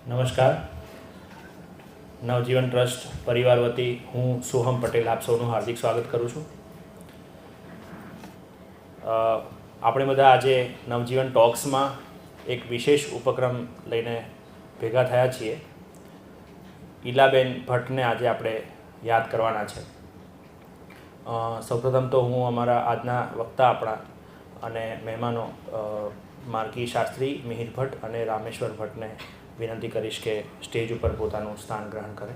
નમસ્કાર. નવજીવન ટ્રસ્ટ પરિવાર વતી હું સોહમ પટેલ આપ સૌનું હાર્દિક સ્વાગત કરું છું. આપણે બધા આજે નવજીવન ટોક્સમાં એક વિશેષ ઉપક્રમ લઈને ભેગા થયા છીએ. ઈલાબેન ભટ્ટને આજે આપણે યાદ કરવાના છે. સૌપ્રથમ તો હું અમારા આજના વક્તા આપણા અને મહેમાનો માર્ગી શાસ્ત્રી, મિહિર ભટ્ટ અને રામેશ્વર ભટ્ટને વિનંતી કરીશ કે સ્ટેજ ઉપર પોતાનું સ્થાન ગ્રહણ કરે.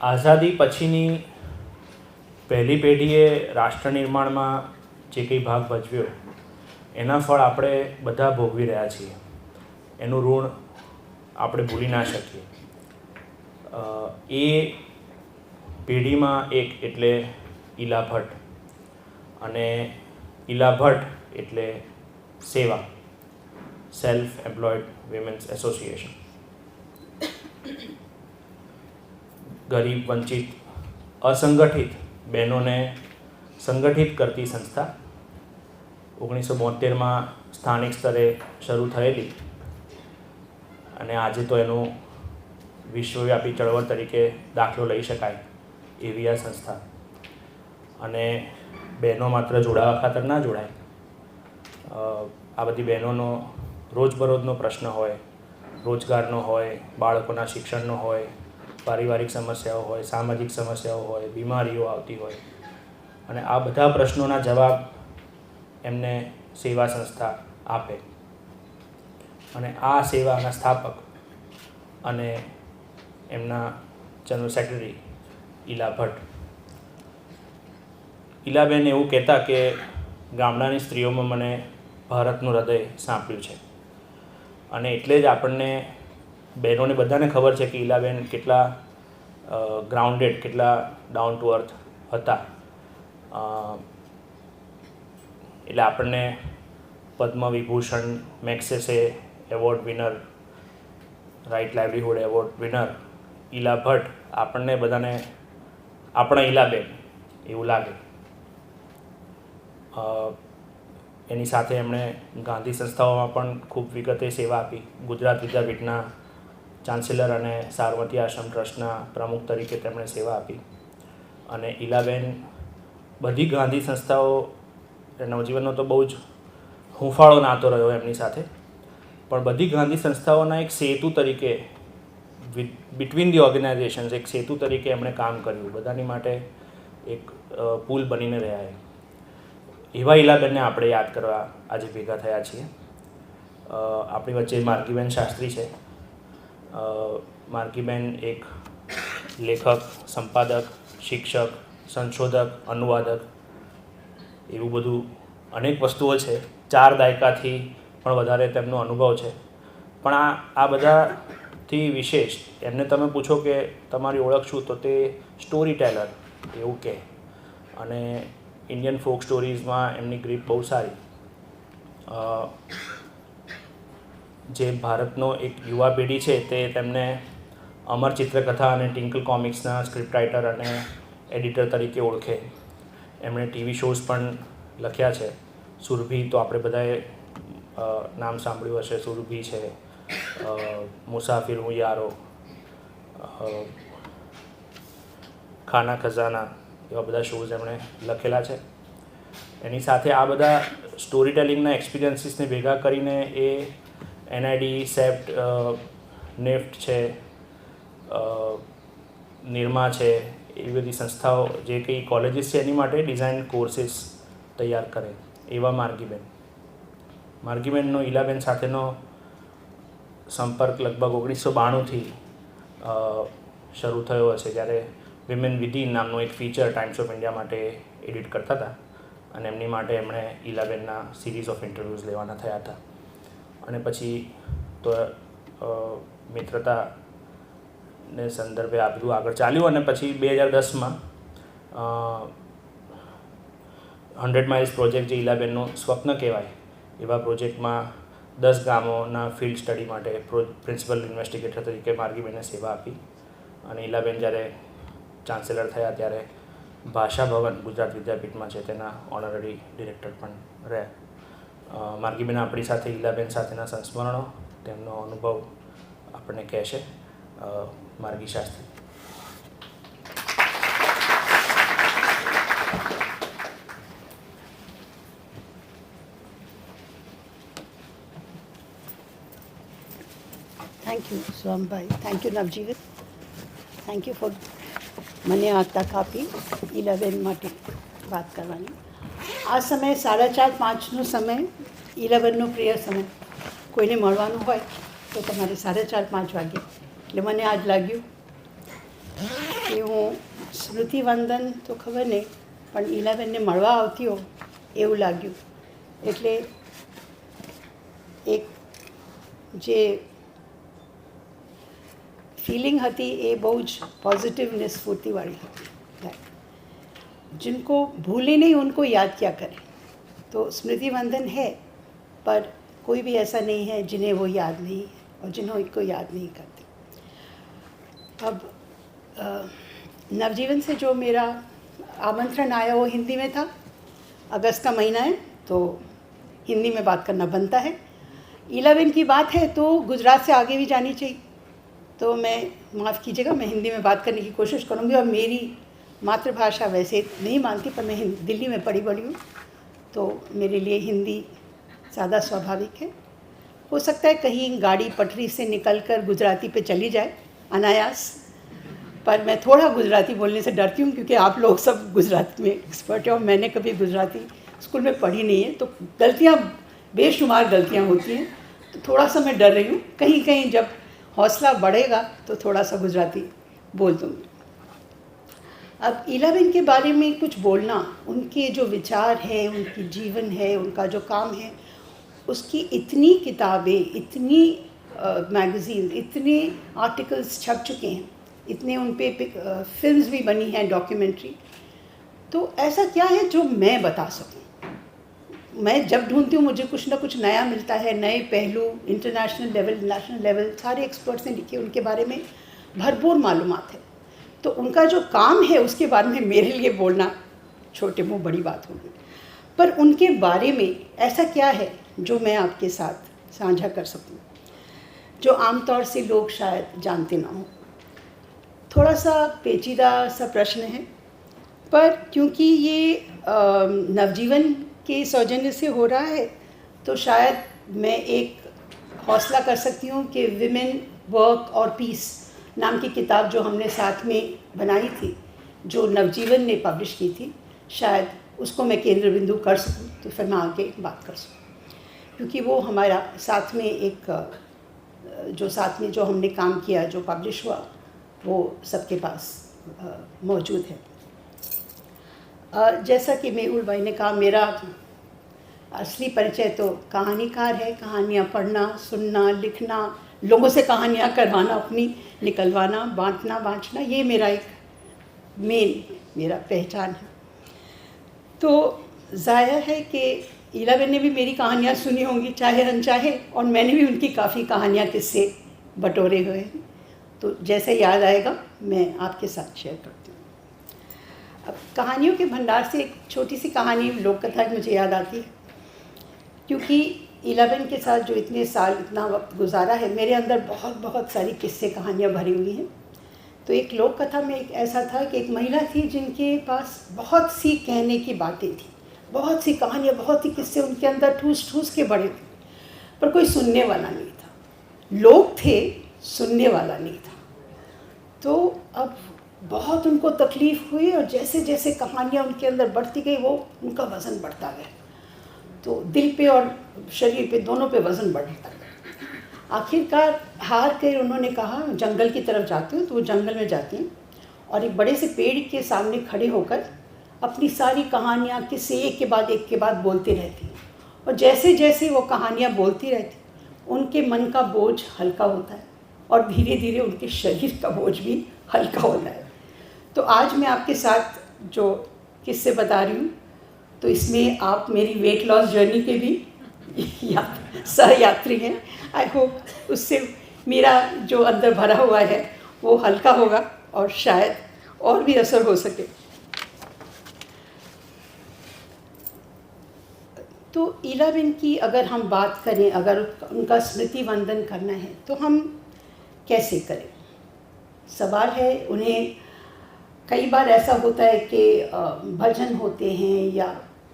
આઝાદી પછીની પહેલી પેઢીએ રાષ્ટ્ર નિર્માણમાં જે કંઈ ભાગ ભજવ્યો એના ફળ આપણે બધા ભોગવી રહ્યા છીએ. એનું ઋણ આપણે ભૂલી ના શકીએ. એ પેઢીમાં એક એટલે ઈલા ભટ્ટ, અને ઈલા ભટ્ટ એટલે સેવા, સેલ્ફ એમ્પ્લોયડ વિમેન્સ એસોસિએશન. ગરીબ, વંચિત, અસંગઠિત બહેનોને સંગઠિત કરતી સંસ્થા. 1972માં સ્થાનિક સ્તરે શરૂ થયેલી અને આજે તો એનું વિશ્વવ્યાપી ચળવળ તરીકે દાખલો લઈ શકાય એવી આ સંસ્થા. અને બહેનો માત્ર જોડાવા ખાતર ના જોડાય. આ બધી બહેનોનો રોજબરોજનો પ્રશ્ન હોય, રોજગારનો હોય, બાળકોના શિક્ષણનો હોય, પારિવારિક સમસ્યાઓ હોય, સામાજિક સમસ્યાઓ હોય, બીમારીઓ આવતી હોય, અને આ બધા પ્રશ્નોના જવાબ એમને સેવા સંસ્થા આપે. અને આ સેવાના સ્થાપક અને એમના જનરલ સેક્રેટરી ઈલા ભટ્ટ. ઈલાબેન એવું કહેતા કે ગામડાની સ્ત્રીઓમાં મને ભારતનું હૃદય સાંપડ્યું છે. અને એટલે જ આપણને બહેનોને બધાને ખબર છે કે ઈલાબેન કેટલા ગ્રાઉન્ડેડ, કેટલા ડાઉન ટુ અર્થ હતા. એટલે આપણને Padma Vibhushan, Magsaysay award winner, Right Livelihood award winner Ila Bhatt આપણને બધાને આપણા ઈલાબેન એવું લાગે. એની સાથે એમણે ગાંધી સંસ્થાઓમાં પણ ખૂબ વિગતે સેવા આપી. ગુજરાત વિદ્યાપીઠના ચાન્સેલર અને સાબરમતી આશ્રમ ટ્રસ્ટના પ્રમુખ તરીકે તેમણે સેવા આપી. અને ઈલાબેન બધી ગાંધી સંસ્થાઓ, નવજીવનનો તો બહુ જ હૂંફાળો નાતો રહ્યો એમની સાથે, પણ બધી ગાંધી સંસ્થાઓના એક સેતુ તરીકે, બિટવીન ધી ઓર્ગેનાઇઝેશન્સ, એક સેતુ તરીકે એમણે કામ કર્યું. બધાની માટે એક પુલ બનીને રહ્યા. એવા ઈલાબેનને આપણે યાદ કરવા આજે ભેગા થયા છીએ. આપણી વચ્ચે માર્ગીબેન શાસ્ત્રી છે. માર્ગીબેન એક લેખક, સંપાદક, શિક્ષક, સંશોધક, અનુવાદક, એવું બધું અનેક વસ્તુઓ છે. 4 દાયકાથી પણ વધારે તેમનો અનુભવ છે. પણ આ બધાથી વિશેષ એમને તમે પૂછો કે તમારી ઓળખ શું, તો તે સ્ટોરી ટેલર એવું કહે. અને ઇન્ડિયન ફોક સ્ટોરીઝમાં એમની ગ્રીપ બહુ સારી. જે ભારતનો એક યુવા પેઢી છે તે તેમને અમર ચિત્રકથા અને ટિંકલ કોમિક્સના સ્ક્રિપ્ટ રાઇટર અને એડિટર તરીકે ઓળખે. એમણે ટીવી શોઝ પણ લખ્યા છે. સુરભી તો આપણે બધાએ નામ સાંભળ્યું હશે. સુરભી છે, મુસાફિર હું યારો, ખાના ખજાના, એવા બધા શોઝ એમણે લખેલા છે. એની સાથે આ બધા સ્ટોરી ટેલિંગના એક્સપિરિયન્સીસને ભેગા કરીને એ NID, સેપ્ટ, નેફ્ટ છે, નિરમા છે, એવી બધી સંસ્થાઓ, જે કંઈ કોલેજીસ છે એની માટે ડિઝાઇન કોર્સીસ તૈયાર કરે. એવા માર્ગીબેનનો ઈલાબેન સાથેનો સંપર્ક લગભગ 1992થી શરૂ થયો હશે, જ્યારે વિમેન વિધિન નામનું એક ફીચર ટાઈમ્સ ઓફ ઇન્ડિયા માટે એડિટ કરતા હતા. અને એમની માટે એમણે ઈલાબેનના સિરીઝ ઓફ ઇન્ટરવ્યૂઝ લેવાના થયા હતા. અને પછી તો મિત્રતાને સંદર્ભે આ બધું આગળ ચાલ્યું. અને પછી 2010માં 100 માઇલ્સ પ્રોજેક્ટ, જે ઈલાબેનનો સ્વપ્ન કહેવાય, એવા પ્રોજેક્ટમાં 10 ગામોના ફિલ્ડ સ્ટડી માટે પ્રિન્સિપલ ઇન્વેસ્ટિગેટર તરીકે માર્ગીબેને સેવા આપી અને ઈલાબેન જ્યારે ચાન્સેલર થયા ત્યારે ભાષા ભવન ગુજરાત વિદ્યાપીઠમાં છે તેના ઓનરરી ડિરેક્ટર પણ રહ્યા. માર્ગીબેન આપણી સાથે ઈલાબેન સાથેના સંસ્મરણો, તેમનો અનુભવ આપણને કહેશે. Margi Shastri. Thank you Sombhai, thank you Navjivan, thank you for મને આ તક આપી ઈલાબેન માટે વાત કરવાની. આ સમય 4:30-5નો સમય ઈલાબેનનો પ્રિય સમય. કોઈને મળવાનું હોય તો તમારે 4:30-5 વાગે. એટલે મને આજ લાગ્યું કે હું સ્મૃતિવંદન તો ખબર નહીં પણ ઈલાબેનને મળવા આવતી હો એવું લાગ્યું. એટલે એક જે फीलिंग हती ये बहुत पॉजिटिव ने स्फूर्ति वाली होती. जिनको भूले नहीं उनको याद क्या करें. तो स्मृति वंदन है पर कोई भी ऐसा नहीं है जिन्हें वो याद नहीं है और जिन्हों को याद नहीं करते. अब नवजीवन से जो मेरा आमंत्रण आया वो हिंदी में था. अगस्त का महीना है तो हिंदी में बात करना बनता है. ईलाबेन की बात है तो गुजरात से आगे भी जानी चाहिए. तो मैं माफ़ कीजिएगा, मैं हिंदी में बात करने की कोशिश करूँगी. और मेरी मातृभाषा वैसे नहीं मानती पर मैं दिल्ली में पढ़ी बड़ी हूँ तो मेरे लिए हिंदी ज़्यादा स्वाभाविक है. हो सकता है कहीं गाड़ी पटरी से निकलकर गुजराती पे चली जाए अनायास, पर मैं थोड़ा गुजराती बोलने से डरती हूँ क्योंकि आप लोग सब गुजराती में एक्सपर्ट हैं और मैंने कभी गुजराती स्कूल में पढ़ी नहीं है. तो गलतियाँ, बेशुमार गलतियाँ होती हैं. तो थोड़ा सा मैं डर रही हूँ. कहीं कहीं जब हौसला बढ़ेगा तो थोड़ा सा गुजराती बोल दूँगी. अब ईलाबेन के बारे में कुछ बोलना, उनके जो विचार हैं, उनकी जीवन है, उनका जो काम है, उसकी इतनी किताबें, इतनी मैगज़ीन, इतने आर्टिकल्स छप चुके हैं, इतने उन पे फिल्म्स भी बनी हैं, डॉक्यूमेंट्री. तो ऐसा क्या है जो मैं बता सकूं. मैं जब ढूंढती हूँ मुझे कुछ ना कुछ नया मिलता है, नए पहलू, इंटरनेशनल लेवल, नेशनल लेवल, सारे एक्सपर्ट्स ने लिखे, उनके बारे में भरपूर मालूमात है. तो उनका जो काम है उसके बारे में मेरे लिए बोलना छोटे मुँह बड़ी बात होगी. पर उनके बारे में ऐसा क्या है जो मैं आपके साथ साझा कर सकूँ, जो आमतौर से लोग शायद जानते ना हों. थोड़ा सा पेचीदा सा प्रश्न है पर क्योंकि ये नवजीवन के सौजन्य से हो रहा है तो शायद मैं एक हौसला कर सकती हूँ कि विमेन वर्क और पीस नाम की किताब जो हमने साथ में बनाई थी, जो नवजीवन ने पब्लिश की थी, शायद उसको मैं केंद्र बिंदु कर सकूँ तो फिर मैं आगे बात कर सकूँ. क्योंकि वो हमारा साथ में एक जो हमने काम किया, जो पब्लिश हुआ, वो सबके पास मौजूद है. जैसा कि मेहुल भाई ने कहा, मेरा असली परिचय तो कहानीकार है. कहानियाँ पढ़ना, सुनना, लिखना, लोगों से कहानियाँ करवाना, अपनी निकलवाना, बाँटना, ये मेरा एक मेरा पहचान है. तो जाहिर है कि ईलाबेन ने भी मेरी कहानियाँ सुनी होंगी, चाहे अनचाहे, और मैंने भी उनकी काफ़ी कहानियाँ, किस्से बटोरे हुए हैं. तो जैसे याद आएगा मैं आपके साथ शेयर करती हूँ. अब कहानियों के भंडार से एक छोटी सी कहानी, लोक कथा मुझे याद आती है. क्योंकि ईलाबेन के साथ जो इतने साल, इतना वक्त गुजारा है, मेरे अंदर बहुत सारी किस्से कहानियाँ भरी हुई हैं. तो एक लोक कथा में एक ऐसा था कि एक महिला थी जिनके पास बहुत सी कहने की बातें थी, बहुत सी कहानियाँ, बहुत ही किस्से उनके अंदर ठूस के बड़े थे, पर कोई सुनने वाला नहीं था. लोग थे, सुनने वाला नहीं था. तो अब बहुत उनको तकलीफ़ हुई और जैसे जैसे कहानियाँ उनके अंदर बढ़ती गई वो उनका वज़न बढ़ता गया. तो दिल पे और शरीर पे, दोनों पे वज़न बढ़ता गया. आखिरकार हार कर उन्होंने कहा, जंगल की तरफ जाती हूँ. तो वो जंगल में जाती हैं और एक बड़े से पेड़ के सामने खड़े होकर अपनी सारी कहानियाँ, किस्से एक के बाद बोलती रहती हैं. और जैसे जैसे वो कहानियाँ बोलती रहती, उनके मन का बोझ हल्का होता है और धीरे धीरे उनके शरीर का बोझ भी हल्का होता है. तो आज मैं आपके साथ जो किस्से बता रही हूँ, तो इसमें आप मेरी वेट लॉस जर्नी के भी सहयात्री हैं। आई होप उससे मेरा जो अंदर भरा हुआ है वो हल्का होगा और शायद और भी असर हो सके। तो ईलाबेन की अगर हम बात करें, अगर उनका स्मृति वंदन करना है तो हम कैसे करें? सवाल है, उन्हें कई बार ऐसा होता है कि भजन होते हैं या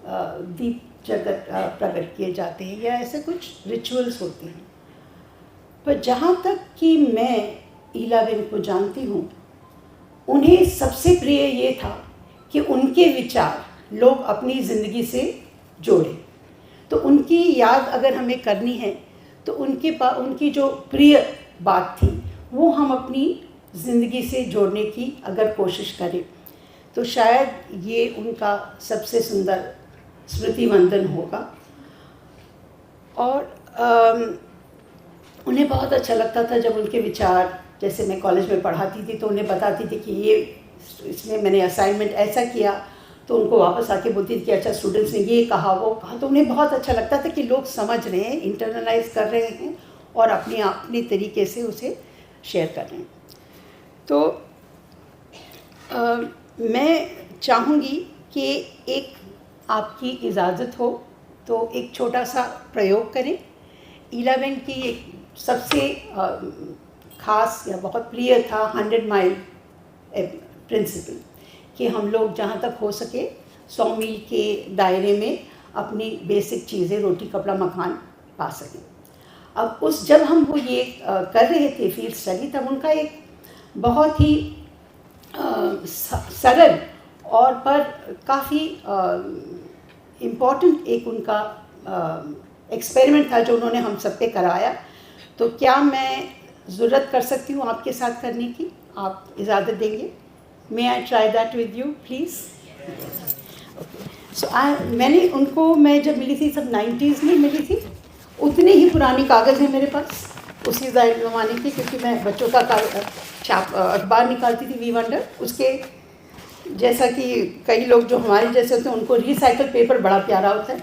दीप जगत प्रकट किए जाते हैं या ऐसे कुछ रिचुअल्स होते हैं, पर जहाँ तक कि मैं ईलाबेन को जानती हूँ, उन्हें सबसे प्रिय ये था कि उनके विचार लोग अपनी ज़िंदगी से जोड़ें। तो उनकी याद अगर हमें करनी है तो उनकी जो प्रिय बात थी वो हम अपनी ज़िंदगी से जोड़ने की अगर कोशिश करें तो शायद ये उनका सबसे सुंदर स्मृति वंदन होगा। और उन्हें बहुत अच्छा लगता था जब उनके विचार, जैसे मैं कॉलेज में पढ़ाती थी तो उन्हें बताती थी कि ये इसमें मैंने असाइनमेंट ऐसा किया, तो उनको वापस आके बोलती थी कि अच्छा स्टूडेंट्स ने ये कहा वो कहा। तो उन्हें बहुत अच्छा लगता था कि लोग समझ रहे हैं, इंटरनलाइज कर रहे हैं और अपनी तरीके से उसे शेयर कर रहे हैं। तो मैं चाहूँगी कि एक आपकी इजाज़त हो तो एक छोटा सा प्रयोग करें। ईलाबेन की एक सबसे ख़ास या बहुत प्रिय था 100 माइल प्रिंसिपल, कि हम लोग जहाँ तक हो सके 100 मील के दायरे में अपनी बेसिक चीज़ें, रोटी कपड़ा मकान पा सकें। अब जब हम वो ये कर रहे थे फील्ड स्टडी, तब उनका एक बहुत ही सरल और पर काफ़ी इम्पॉर्टेंट एक उनका एक्सपेरिमेंट था जो उन्होंने हम सब पे कराया। तो क्या मैं ज़रूरत कर सकती हूँ आपके साथ करने की? आप इजाज़त देंगे? May I try that with you please? So मैंने उनको, मैं जब मिली थी सब 90s में मिली थी, उतने ही पुराने कागज़ हैं मेरे पास उसी ज़माने के, क्योंकि मैं बच्चों का अखबार निकालती थी वी वंडर। उसके जैसा कि कई लोग जो हमारे जैसे होते हैं उनको रिसाइकल पेपर बड़ा प्यारा होता है,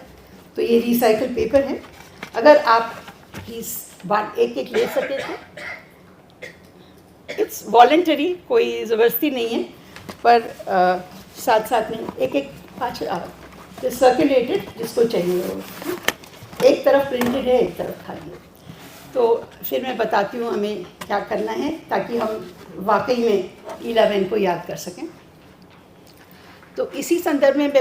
तो ये रिसाइकल पेपर है। अगर आप प्लीज़ एक एक ले सके तो इट्स वॉलेंटरी, कोई ज़बरदस्ती नहीं है, पर साथ साथ में एक एक पाँच सर्कुलेटेड जिसको चाहिए हो। एक तरफ प्रिंटेड है, एक तरफ खाली है। तो फिर मैं बताती हूँ हमें क्या करना है ताकि हम वाकई में ईलाबेन को याद कर सकें। तो इसी संदर्भ में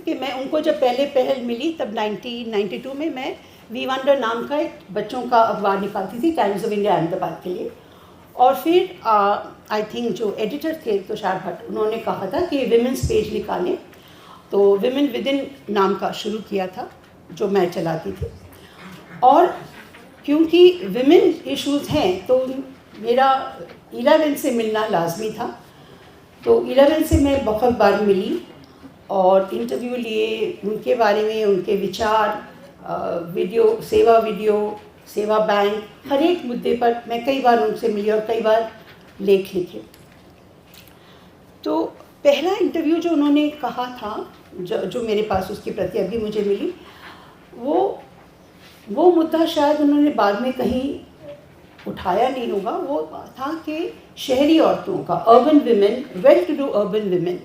कि मैं उनको जब पहल मिली तब 1992 में मैं वी वंडर नाम का एक बच्चों का अखबार निकालती थी टाइम्स ऑफ इंडिया अहमदाबाद के लिए। और फिर आई थिंक जो एडिटर थे तुषार भट्ट, उन्होंने कहा था कि विमेंस पेज निकालें, तो विमेन विद इन नाम का शुरू किया था जो मैं चलाती थी। और क्योंकि विमेन इश्यूज़ हैं तो मेरा ईलाबेन से मिलना लाजमी था। तो ईलाबेन से मैं बहुत बार मिली और इंटरव्यू लिए उनके बारे में, उनके विचार, वीडियो सेवा बैंक, हर एक मुद्दे पर मैं कई बार उनसे मिली और कई बार लेख लिखे। तो पहला इंटरव्यू जो उन्होंने कहा था, जो मेरे पास उसकी प्रति अभी मुझे मिली, वो मुद्दा शायद उन्होंने बाद में कहीं उठाया नहीं होगा। वो था कि शहरी औरतों का, urban women, well to do urban women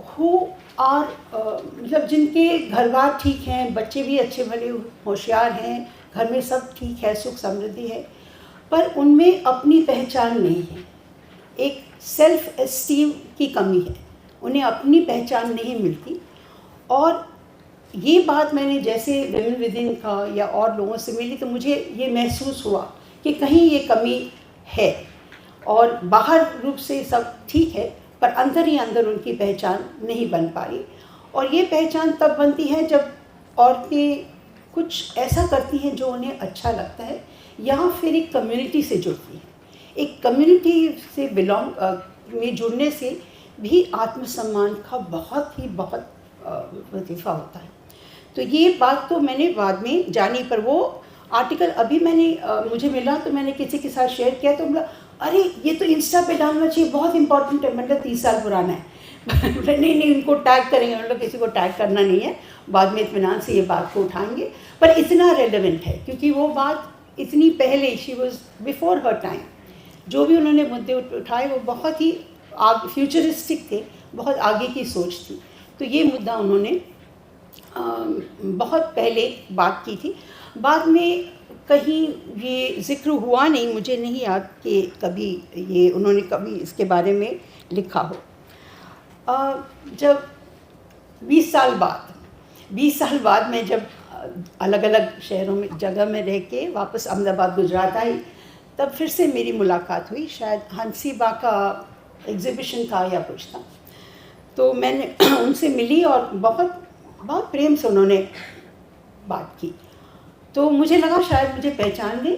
who are, मतलब जिनके घर बार ठीक हैं, बच्चे भी अच्छे भले होशियार हैं, घर में सब ठीक है, सुख समृद्धि है, पर उनमें अपनी पहचान नहीं है, एक सेल्फ एस्टीम की कमी है, उन्हें अपनी पहचान नहीं मिलती। और ये बात मैंने जैसे विमेन विद इन का या और लोगों से मिली तो मुझे ये महसूस हुआ कि कहीं ये कमी है और बाहर रूप से सब ठीक है पर अंदर ही अंदर उनकी पहचान नहीं बन पाई। और ये पहचान तब बनती है जब औरतें कुछ ऐसा करती हैं जो उन्हें अच्छा लगता है या फिर एक कम्युनिटी से जुड़ती हैं। एक कम्युनिटी से में जुड़ने से भी आत्मसम्मान का बहुत वजीफ़ा होता है। तो ये बात तो मैंने बाद में जानी, पर वो आर्टिकल अभी मुझे मिला तो मैंने किसी के साथ शेयर किया तो बोला अरे ये तो इंस्टा पे डालना चाहिए, बहुत इंपॉर्टेंट है, मतलब 30 साल पुराना है। नहीं, इनको टैग करेंगे, मतलब किसी को टैग करना नहीं है, बाद में इत्मीनान से ये बात को उठाएंगे। पर इतना रेलेवेंट है क्योंकि वो बात इतनी पहले, she was before her time. जो भी उन्होंने मुद्दे उठाए वो बहुत ही फ्यूचरिस्टिक थे, बहुत आगे की सोच थी। तो ये मुद्दा उन्होंने बहुत पहले बात की थी। बाद में कहीं ये ज़िक्र हुआ नहीं, मुझे नहीं याद कि कभी ये उन्होंने कभी इसके बारे में लिखा हो। जब 20 साल बाद मैं जब अलग अलग शहरों में जगह में रह के वापस अहमदाबाद गुजरात आई, तब फिर से मेरी मुलाकात हुई। शायद हंसीबा का एग्ज़िबिशन था या कुछ था, तो मैंने उनसे मिली और बहुत बहुत प्रेम से उन्होंने बात की। तो मुझे लगा शायद मुझे पहचान गई,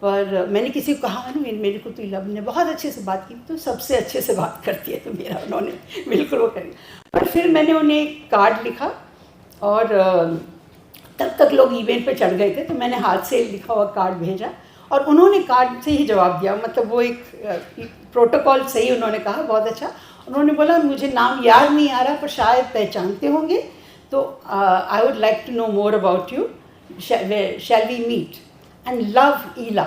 पर मैंने किसी को कहा नहीं, मेरे को तो ईलावन ने बहुत अच्छे से बात की, तो सबसे अच्छे से बात करती है तो मेरा उन्होंने बिल्कुल वो करी। पर फिर मैंने उन्हें कार्ड लिखा और तब तक लोग इवेंट पे चढ़ गए थे, तो मैंने हाथ से लिखा हुआ कार्ड भेजा और उन्होंने कार्ड से ही जवाब दिया। मतलब वो एक प्रोटोकॉल सही उन्होंने कहा, बहुत अच्छा। उन्होंने बोला मुझे नाम याद नहीं आ रहा पर शायद पहचानते होंगे, तो I would like to know more about you, shall we meet and love Ila.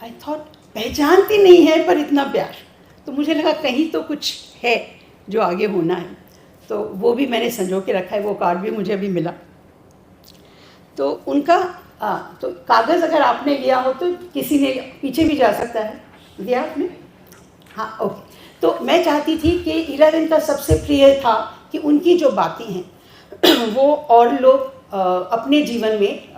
I thought पहचानती नहीं है पर इतना प्यार, तो मुझे लगा कहीं तो कुछ है जो आगे होना है। तो वो भी मैंने संजो के रखा है, वो कार्ड भी मुझे अभी मिला। तो उनका तो कागज़ अगर आपने लिया हो तो किसी ने पीछे भी जा सकता है, दिया आपने? हाँ, ओके। तो मैं चाहती थी कि ईलाबेन का सबसे प्रिय था कि उनकी जो बातें हैं वो और लोग अपने जीवन में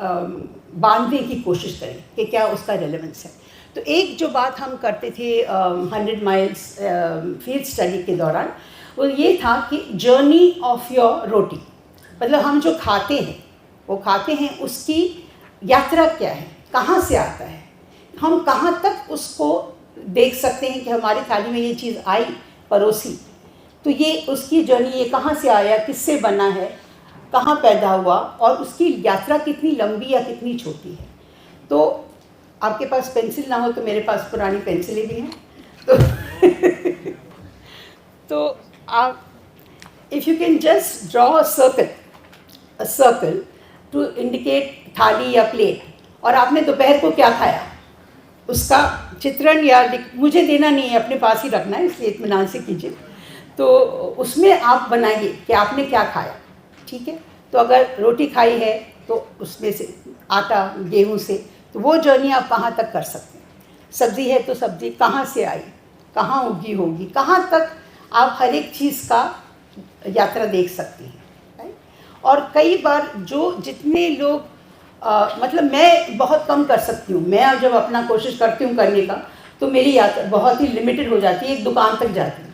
बांधने की कोशिश करें कि क्या उसका रेलेवेंस है। तो एक जो बात हम करते थे 100 माइल्स फील्ड स्टडी के दौरान, वो ये था कि जर्नी ऑफ योर रोटी, मतलब हम जो खाते हैं वो खाते हैं, उसकी यात्रा क्या है, कहाँ से आता है, हम कहाँ तक उसको देख सकते हैं कि हमारी थाली में ये चीज़ आई परोसी, तो ये उसकी जर्नी, ये कहाँ से आया, किससे बना है, कहाँ पैदा हुआ और उसकी यात्रा कितनी लंबी या कितनी छोटी है। तो आपके पास पेंसिल ना हो तो मेरे पास पुरानी पेंसिलें भी हैं। तो आप if you can just draw a circle to indicate thali या प्लेट, और आपने दोपहर को क्या खाया उसका चित्रण या मुझे देना नहीं है, अपने पास ही रखना है, इसलिए इत्मीनान से कीजिए। तो उसमें आप बनाइए कि आपने क्या खाया, ठीक है। तो अगर रोटी खाई है तो उसमें से आटा गेहूं से, तो वो जर्नी आप कहाँ तक कर सकते हैं। सब्ज़ी है तो सब्ज़ी कहाँ से आई, कहाँ उगी होगी, कहाँ तक आप हर एक चीज़ का यात्रा देख सकते हैं। और कई बार जितने लोग मतलब मैं बहुत कम कर सकती हूँ, मैं जब अपना कोशिश करती हूँ करने का तो मेरी यात्रा बहुत ही लिमिटेड हो जाती है, एक दुकान तक जाती है।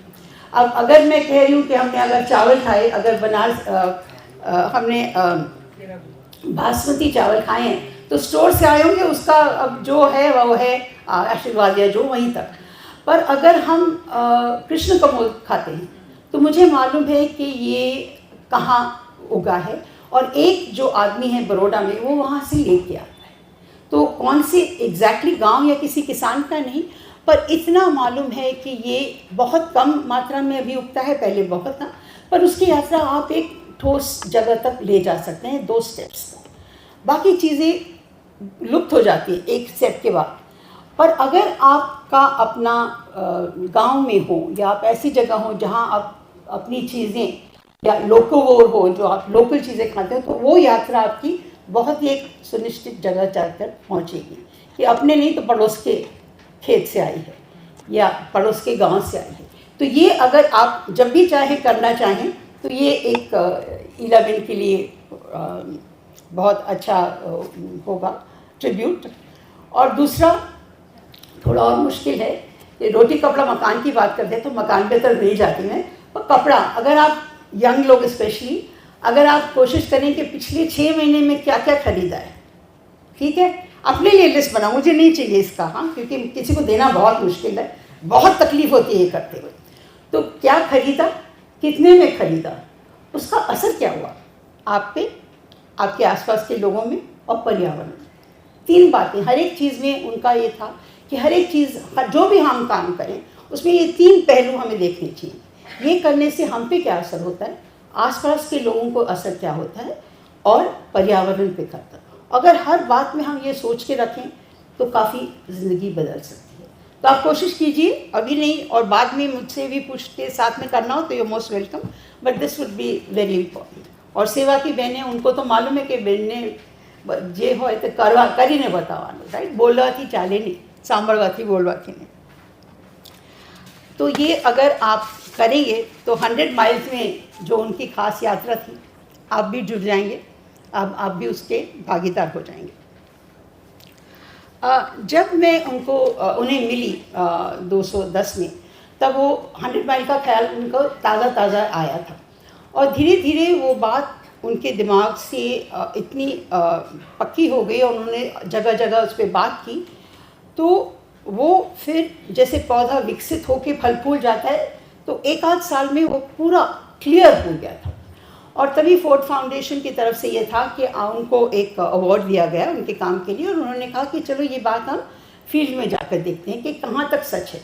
अब अगर मैं कह रही हूँ कि हमने अगर चावल खाए, अगर बनारस हमने बासमती चावल खाए हैं तो स्टोर से आए होंगे, उसका अब जो है वो है आशीर्वाद या जो वहीं तक। पर अगर हम कृष्ण कमल खाते हैं तो मुझे मालूम है कि ये कहाँ उगा है, और एक जो आदमी है बड़ौदा में वो वहाँ से लेके आता है। तो कौन से एग्जैक्टली गांव या किसी किसान का नहीं, पर इतना मालूम है कि ये बहुत कम मात्रा में अभी उगता है, पहले बहुत था, पर उसकी यात्रा आप एक ठोस जगह तक ले जा सकते हैं 2 स्टेप्स तक। बाकी चीज़ें लुप्त हो जाती है एक स्टेप के बाद। पर अगर आपका अपना गांव में हो या आप ऐसी जगह हो जहां आप अपनी चीज़ें या लोकोवोर हो, जो आप लोकल चीज़ें खाते हो, तो वो यात्रा आपकी बहुत ही एक सुनिश्चित जगह जाकर पहुंचेगी कि अपने नहीं तो पड़ोस के खेत से आई है या पड़ोस के गांव से आई है। तो ये अगर आप जब भी चाहें करना चाहें तो ये एक ईलाबेन के लिए बहुत अच्छा होगा ट्रिब्यूट। और दूसरा थोड़ा और मुश्किल है कि रोटी कपड़ा मकान की बात करते हैं तो मकान पे तो नहीं जाती मैं, पर कपड़ा अगर आप यंग लोग स्पेशली अगर आप कोशिश करें कि पिछले 6 महीने में क्या क्या खरीदा है, ठीक है, अपने लिए लिस्ट बनाओ, मुझे नहीं चाहिए इसका, हाँ, क्योंकि किसी को देना बहुत मुश्किल है, बहुत तकलीफ होती है ये करते हुए। तो क्या खरीदा, कितने में खरीदा, उसका असर क्या हुआ आप पे, आपके आसपास के लोगों में और पर्यावरण में। 3 बातें हर एक चीज़ में उनका ये था कि हर एक चीज़ जो भी हम काम करें उसमें ये 3 पहलू हमें देखने चाहिए। ये करने से हम पे क्या असर होता है, आसपास के लोगों को असर क्या होता है और पर्यावरण पे करता है। अगर हर बात में हम ये सोच के रखें तो काफ़ी ज़िंदगी बदल सकती है। तो आप कोशिश कीजिए, अभी नहीं और बाद में मुझसे भी पूछ के साथ में करना हो तो you most welcome, but this would be very important. और सेवा की बहनें, उनको तो मालूम है कि बहने जे हो तो करवा કરીને बतावानो, राइट, बोलवाથી ચાલે नहीं, सांभळवाથી बोलवाથી नहीं। तो ये अगर आप करेंगे तो 100 माइल्स में जो उनकी खास यात्रा थी, आप भी जुड़ जाएंगे, अब आप भी उसके भागीदार हो जाएंगे। जब मैं उन्हें मिली 210 में, तब वो 100 माइल का ख्याल उनको ताज़ा ताज़ा आया था और धीरे धीरे वो बात उनके दिमाग से इतनी पक्की हो गई और उन्होंने जगह जगह उस पर बात की। तो वो फिर जैसे पौधा विकसित होकर फल फूल जाता है, तो एक आध साल में वो पूरा क्लियर हो गया था। और तभी फोर्ड फाउंडेशन की तरफ से ये था कि उनको एक अवार्ड दिया गया उनके काम के लिए, और उन्होंने कहा कि चलो ये बात हम फील्ड में जाकर देखते हैं कि कहाँ तक सच है,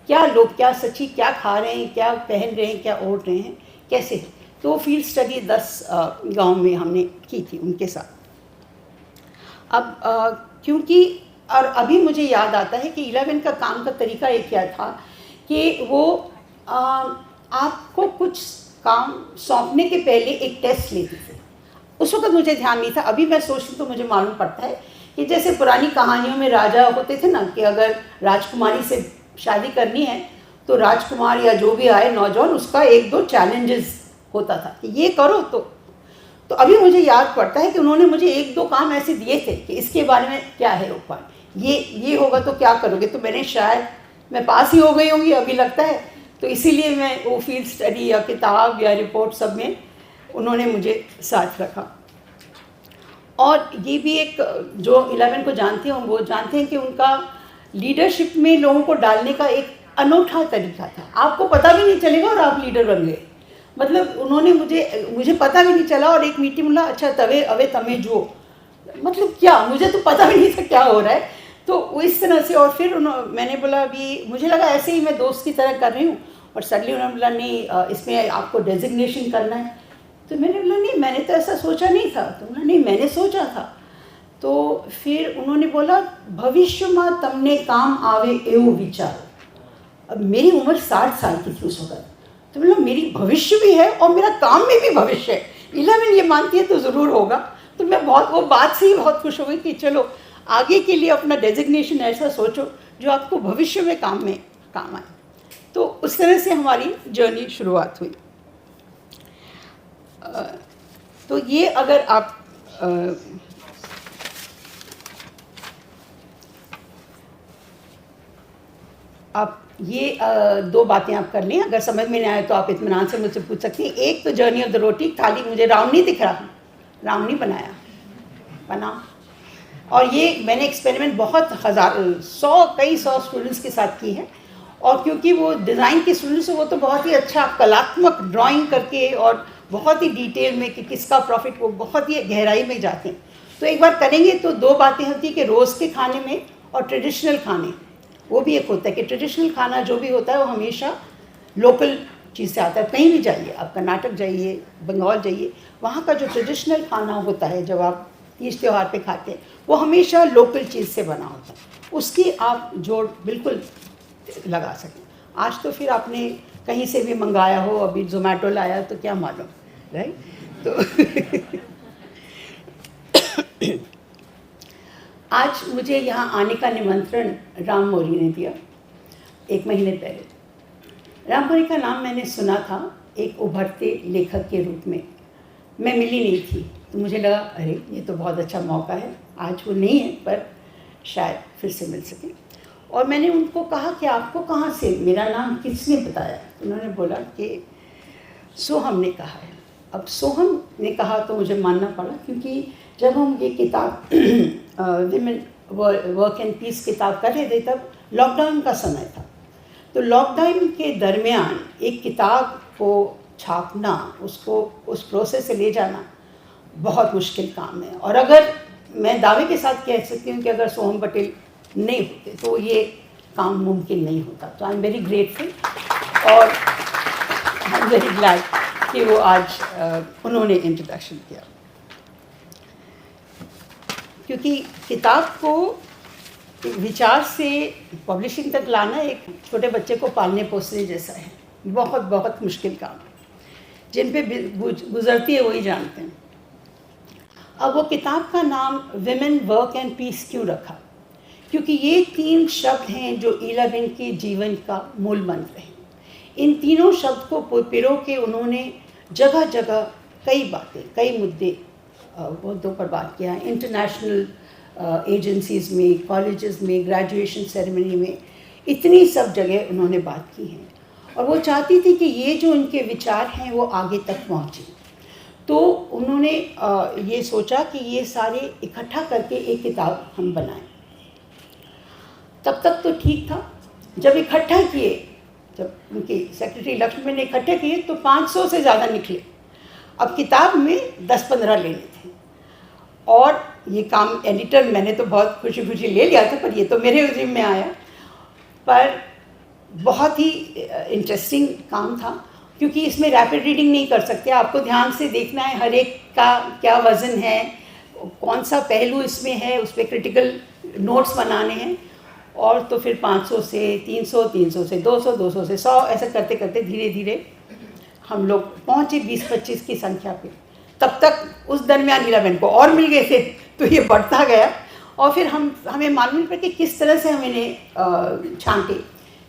क्या लोग क्या सच्ची क्या खा रहे हैं, क्या पहन रहे हैं, क्या ओढ़ रहे हैं, कैसे है। तो फील्ड स्टडी 10 गांव में हमने की थी उनके साथ। अब क्योंकि और अभी मुझे याद आता है कि 11 का काम का तरीका एक क्या था कि वो आपको कुछ काम सौंपने के पहले एक टेस्ट लेते थे। उस वक्त मुझे ध्यान नहीं था, अभी मैं सोचती तो मुझे मालूम पड़ता है कि जैसे पुरानी कहानियों में राजा होते थे ना, कि अगर राजकुमारी से शादी करनी है तो राजकुमार या जो भी आए नौजवान, उसका 1-2 चैलेंजेस होता था कि ये करो। तो अभी मुझे याद पड़ता है कि उन्होंने मुझे 1-2 काम ऐसे दिए थे कि इसके बारे में क्या है उपाय, ये होगा तो क्या करोगे। तो मैंने शायद मैं पास ही हो गई होंगी अभी लगता है, तो इसीलिए मैं वो फील्ड स्टडी या किताब या रिपोर्ट सब में उन्होंने मुझे साथ रखा। और ये भी एक जो 11 को जानते हैं वो जानते हैं कि उनका लीडरशिप में लोगों को डालने का एक अनोखा तरीका था। आपको पता भी नहीं चलेगा और आप लीडर बन गए। मतलब उन्होंने मुझे पता भी नहीं चला और एक मीटिंग बोला, अच्छा तवे अवे तमे जो, मतलब क्या, मुझे तो पता भी नहीं था क्या हो रहा है। तो वो इस तरह से, और फिर मैंने बोला अभी मुझे लगा ऐसे ही मैं दोस्त की तरह कर रही हूँ, और सडनली उन्होंने बोला नहीं इसमें आपको डेजिग्नेशन करना है। तो मैंने बोला नहीं मैंने तो ऐसा सोचा नहीं था। तो बोला नहीं मैंने सोचा था। तो फिर उन्होंने बोला भविष्य में तमने काम आवे एवं विचार। अब मेरी उम्र 60 साल की थी उस वक्त, तो बोला मेरी भविष्य भी है और मेरा काम में भी भविष्य है, 11 ये मानती है तो ज़रूर होगा। तो मैं बहुत वो बात से ही बहुत खुश हो गई कि चलो आगे के लिए अपना डेजिग्नेशन ऐसा सोचो जो आपको भविष्य में काम आए। तो उस तरह से हमारी जर्नी शुरुआत हुई। तो ये अगर आप ये 2 बातें आप कर लें, अगर समझ में नहीं आए तो आप इत्मीनान से मुझसे पूछ सकती हैं। एक तो जर्नी ऑफ द रोटी, खाली मुझे राउंड नहीं दिख रहा, राउंड नहीं बना। और ये मैंने एक्सपेरिमेंट बहुत कई सौ स्टूडेंट्स के साथ की है। और क्योंकि वो डिज़ाइन के स्टूडेंट्स वो तो बहुत ही अच्छा कलात्मक ड्राइंग करके और बहुत ही डिटेल में कि किसका प्रॉफिट, वो बहुत ही गहराई में जाते हैं। तो एक बार करेंगे तो 2 बातें होती हैं कि रोज़ के खाने में और ट्रेडिशनल खाने, वो भी एक होता है कि ट्रेडिशनल खाना जो भी होता है वो हमेशा लोकल चीज़ से आता है। कहीं भी जाइए, आप कर्नाटक जाइए, बंगाल जाइए, वहाँ का जो ट्रेडिशनल खाना होता है जब आप तीज त्यौहार पे खाते हैं वो हमेशा लोकल चीज़ से बना होता है, उसकी आप जोड़ बिल्कुल लगा सकें। आज तो फिर आपने कहीं से भी मंगाया हो, अभी ज़ोमैटो लाया तो क्या मालूम, राइट। तो आज मुझे यहाँ आने का निमंत्रण राम मौरी ने दिया 1 महीने पहले। राम मौरी का नाम मैंने सुना था एक उभरते लेखक के रूप में, मैं मिली नहीं थी, तो मुझे लगा अरे ये तो बहुत अच्छा मौका है। आज वो नहीं है पर शायद फिर से मिल सके। और मैंने उनको कहा कि आपको कहाँ से, मेरा नाम किसने बताया। उन्होंने बोला कि सोहम ने कहा है। अब सोहम ने कहा तो मुझे मानना पड़ा, क्योंकि जब हम ये किताब विमेन वर्क एंड पीस किताब कर रहे थे तब लॉकडाउन का समय था। तो लॉकडाउन के दरमियान एक किताब को छापना, उसको उस प्रोसेस से ले जाना बहुत मुश्किल काम है। और अगर मैं दावे के साथ कह सकती हूँ कि अगर सोहम पटेल नहीं होते तो ये काम मुमकिन नहीं होता। तो आई एम वेरी ग्रेटफुल। और एम वेरी ग्लैड कि वो आज उन्होंने इंट्रोडक्शन किया, क्योंकि किताब को विचार से पब्लिशिंग तक लाना एक छोटे बच्चे को पालने पोसने जैसा है। बहुत बहुत मुश्किल काम है, जिन पे गुजरती है वही जानते हैं। अब वो किताब का नाम विमेन वर्क एंड पीस क्यों रखा? क्योंकि ये 3 शब्द हैं जो ईला बिन के जीवन का मूल मंत्र है। इन तीनों शब्द को पिरो के उन्होंने जगह जगह कई बातें, कई मुद्दे मुद्दों पर बात किया है। इंटरनेशनल एजेंसीज़ में, कॉलेजेस में, ग्रेजुएशन सेरेमनी में, इतनी सब जगह उन्होंने बात की है। और वो चाहती थी कि ये जो उनके विचार हैं वो आगे तक पहुँचे। तो उन्होंने ये सोचा कि ये सारे इकट्ठा करके एक किताब हम बनाएं। तब तक तो ठीक था। जब इकट्ठा किए, जब उनके सेक्रेटरी लक्ष्मण ने इकट्ठे किए तो 500 से ज़्यादा निकले। अब किताब में 10-15 लेने थे, और ये काम एडिटर मैंने तो बहुत खुशी खुशी ले लिया था, पर ये तो मेरे जिम्मे में आया। पर बहुत ही इंटरेस्टिंग काम था, क्योंकि इसमें रैपिड रीडिंग नहीं कर सकते, आपको ध्यान से देखना है हर एक का क्या वज़न है, कौन सा पहलू इसमें है, उस पर क्रिटिकल नोट्स बनाने हैं। और तो फिर 500 से 300, 300 से 200, 200 से 100, ऐसा करते करते धीरे धीरे हम लोग पहुँचे 20-25 की संख्या पे। तब तक उस दरमियान ईला बेन को और मिल गए थे, तो ये बढ़ता गया। और फिर हमें मालूम पड़ा कि किस तरह से हम इन्हें छांटे।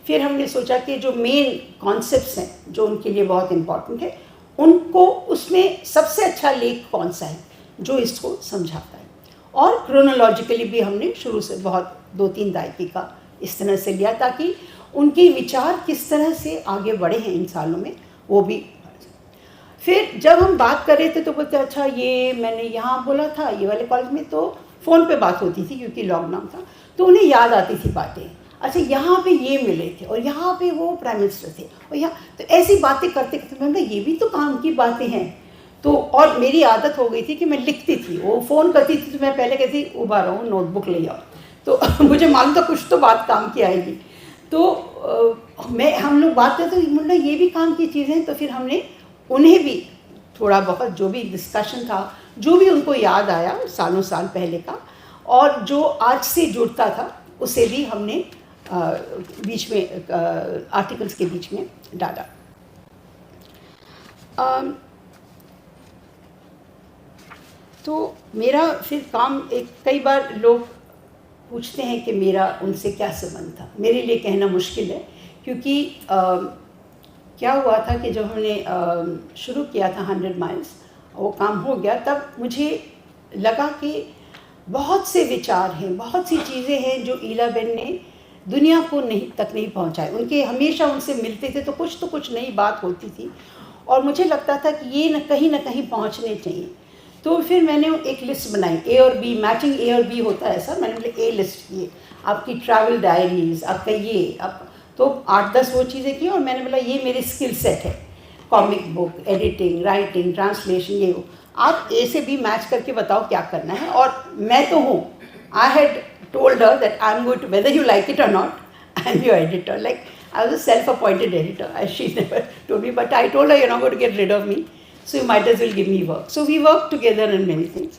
फिर हमने सोचा कि जो मेन कॉन्सेप्ट्स हैं जो उनके लिए बहुत इम्पॉर्टेंट है, उनको उसमें सबसे अच्छा लेख कौन सा है जो इसको समझाता है। और क्रोनोलॉजिकली भी हमने शुरू से बहुत 2-3 दायके का इस तरह से लिया, ताकि उनके विचार किस तरह से आगे बढ़े हैं इन सालों में वो भी। फिर जब हम बात कर रहे थे तो बोलते अच्छा ये मैंने यहाँ बोला था, ये वाले कॉलेज में तो फ़ोन पे बात होती थी क्योंकि लॉकडाउन था, तो उन्हें याद आती थी बातें। अच्छा यहाँ पे ये मिले थे और यहाँ पे वो प्राइम मिनिस्टर थे और यहाँ, तो ऐसी बातें करते करते मैंने ये भी तो काम की बातें हैं। तो और मेरी आदत हो गई थी कि मैं लिखती थी, वो फ़ोन करती थी तो मैं पहले कहती उबा रहा हूँ, नोटबुक ले आओ, तो मुझे मालूम था कुछ तो बात काम की आएगी। तो हम लोग बात करते तो मतलब ये भी काम की चीज़ें हैं। तो फिर हमने उन्हें भी थोड़ा बहुत जो भी डिस्कशन था, जो भी उनको याद आया सालों साल पहले का, और जो आज से जुड़ता था, उसे भी हमने बीच में आर्टिकल्स के बीच में डाला। तो मेरा फिर काम कई बार लोग पूछते हैं कि मेरा उनसे क्या संबंध था। मेरे लिए कहना मुश्किल है, क्योंकि क्या हुआ था कि जब हमने शुरू किया था 100 माइल्स, वो काम हो गया, तब मुझे लगा कि बहुत से विचार हैं, बहुत सी चीज़ें हैं जो ईला बेन ने दुनिया को नहीं पहुंचाए। उनके हमेशा उनसे मिलते थे तो कुछ नई बात होती थी, और मुझे लगता था कि ये न कहीं पहुंचने चाहिए। तो फिर मैंने एक लिस्ट बनाई, ए और बी, मैचिंग ए और बी होता है ऐसा। मैंने बोले ए लिस्ट किए, आपकी ट्रैवल डायरीज, आपका ये, आप तो 8-10 वो चीज़ें की। और मैंने बोला ये मेरी स्किल सेट है, comic book, editing, writing, translation, ये हो, आप ए से बी मैच करके बताओ क्या करना है। और मैं तो हूँ, I had told her that I'm going to, whether you like it or not, I'm your editor. Like, I was a self-appointed editor. She never told me, but I told her, you're not going to get rid of me, so you might as well give me work. So we worked together in many things.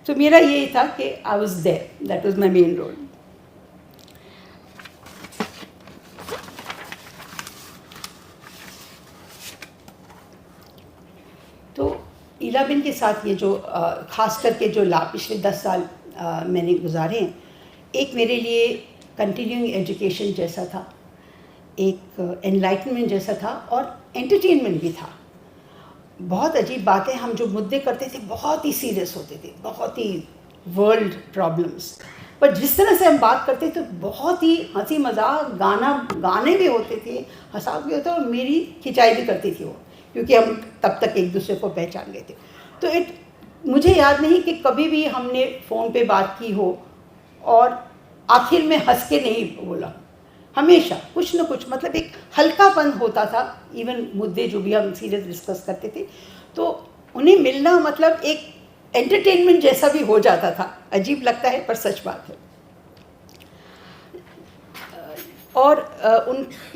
So मेरा ये था कि I was there. That was my main role. तो ईला Ben के साथ ये जो खास करके जो पिछले 10 साल मैंने गुजारे हैं, एक मेरे लिए कंटिन्यूइंग एजुकेशन जैसा था, एक एनलाइटनमेंट जैसा था, और एंटरटेनमेंट भी था। बहुत अजीब बातें, हम जो मुद्दे करते थे बहुत ही सीरियस होते थे, बहुत ही वर्ल्ड प्रॉब्लम्स, पर जिस तरह से हम बात करते थे बहुत ही हंसी मजाक, गाने भी होते थे, हंसा भी होता, और मेरी खिंचाई भी करती थी वो, क्योंकि हम तब तक एक दूसरे को पहचान गए थे। तो मुझे याद नहीं कि कभी भी हमने फ़ोन पे बात की हो और आखिर में हंस के नहीं बोला। हमेशा कुछ न कुछ, मतलब एक हल्कापन होता था। इवन मुद्दे जो भी हम सीरियस डिस्कस करते थे, तो उन्हें मिलना मतलब एक एंटरटेनमेंट जैसा भी हो जाता था। अजीब लगता है पर सच बात है। और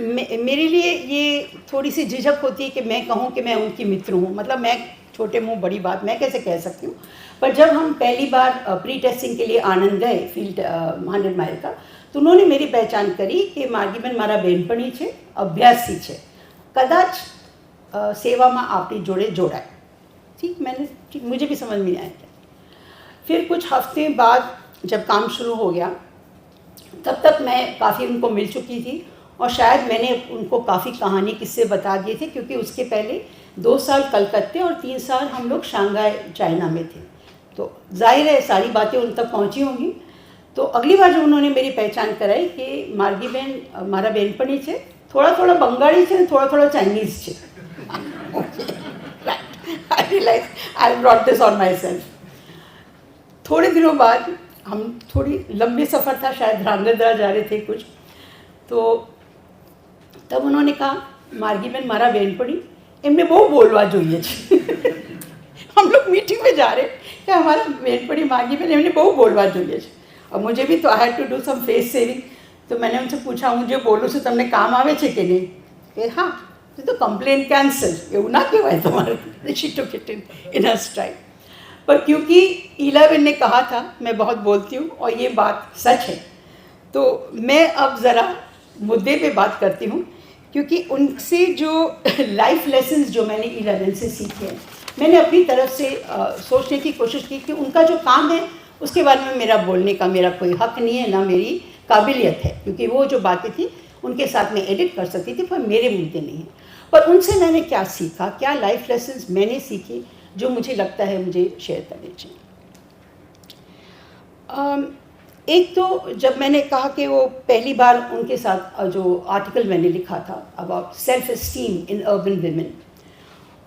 मेरे लिए ये थोड़ी सी झिझक होती है कि मैं कहूँ कि मैं उनकी मित्र हूँ, मतलब मैं छोटे मुँह बड़ी बात मैं कैसे कह सकती हूँ। पर जब हम पहली बार प्री टेस्टिंग के लिए आनंद गए फील्ड 100 माइल का, तो उन्होंने मेरी पहचान करी कि मार्गीबेन मारा बेनपणी छे, अभ्यासी छे, कदाच सेवामां आपणी जोड़े जोड़ाय। ठीक, मुझे भी समझ में नहीं आया। फिर कुछ हफ्ते बाद जब काम शुरू हो गया, तब तक मैं काफ़ी उनको मिल चुकी थी और शायद मैंने उनको काफ़ी कहानी किस्से बता दिए थे, क्योंकि उसके पहले 2 साल कलकत्ते और 3 साल हम लोग शंघाई चाइना में थे। तो जाहिर है सारी बातें उन तक पहुंची होंगी। तो अगली बार जब उन्होंने मेरी पहचान कराई कि मार्गीबेन मारा बेनपणी छे, थोड़ा थोड़ा बंगाली छे, थोड़ा थोड़ा चाइनीज़ छे। I realized I brought this on myself. थोड़े दिनों बाद हम थोड़ी लंबी सफ़र था, शायद ध्रांगध्रा जा रहे थे कुछ, तो तब उन्होंने कहा मार्गीबेन मारा बेनपणी एमने बहु बोलवा जोईए छे। हम लोग मीटिंग में जा रहे कि हमारा बेनपणी मार्गीबेन एमने बहु बोलवा जोईए छे। अब मुझे भी तो I had to do some face saving, तो मैंने उनसे पूछा मुझे बोलूँ से तमने काम आवे छे कि नहीं? कि हाँ, तो कंप्लेन कैंसल એવું ના કહેવાય તમારે। She took it in her STRIDE. पर क्योंकि इलाबेन ने कहा था मैं बहुत बोलती हूँ और ये बात सच है, तो मैं अब ज़रा मुद्दे पे बात करती हूँ, क्योंकि उनसे जो लाइफ लेसन्स जो मैंने इलाबेन से सीखे हैं, मैंने अपनी तरफ से सोचने की कोशिश की कि उनका जो काम है उसके बारे में मेरा बोलने का मेरा कोई हक नहीं है, ना मेरी काबिलियत है, क्योंकि वो जो बातें थी उनके साथ मैं एडिट कर सकती थी, पर मेरे मुद्दे नहीं हैं। पर उनसे मैंने क्या सीखा, क्या लाइफ लेसन्स मैंने सीखी जो मुझे लगता है मुझे शेयर करने चाहिए। एक तो जब मैंने कहा कि वो पहली बार उनके साथ जो आर्टिकल मैंने लिखा था about self esteem in urban women,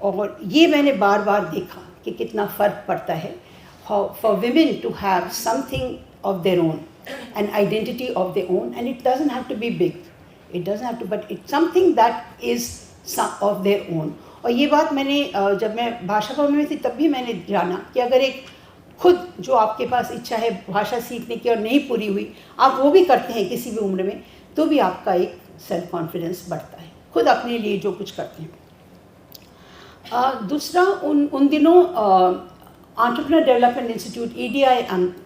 और ये मैंने बार बार देखा कि कितना फ़र्क पड़ता है for women to have something of their own, an identity of their own, and it doesn't have to be big, it doesn't have to, but it's something that is of their own. और ये बात मैंने जब मैं भाषा भवन में थी तब भी मैंने जाना कि अगर एक खुद जो आपके पास इच्छा है भाषा सीखने की और नहीं पूरी हुई, आप वो भी करते हैं किसी भी उम्र में, तो भी आपका एक सेल्फ कॉन्फिडेंस बढ़ता है खुद अपने लिए जो कुछ करते हैं। दूसरा, उन दिनों एंटरप्रेन्योर डेवलपमेंट इंस्टीट्यूट EDI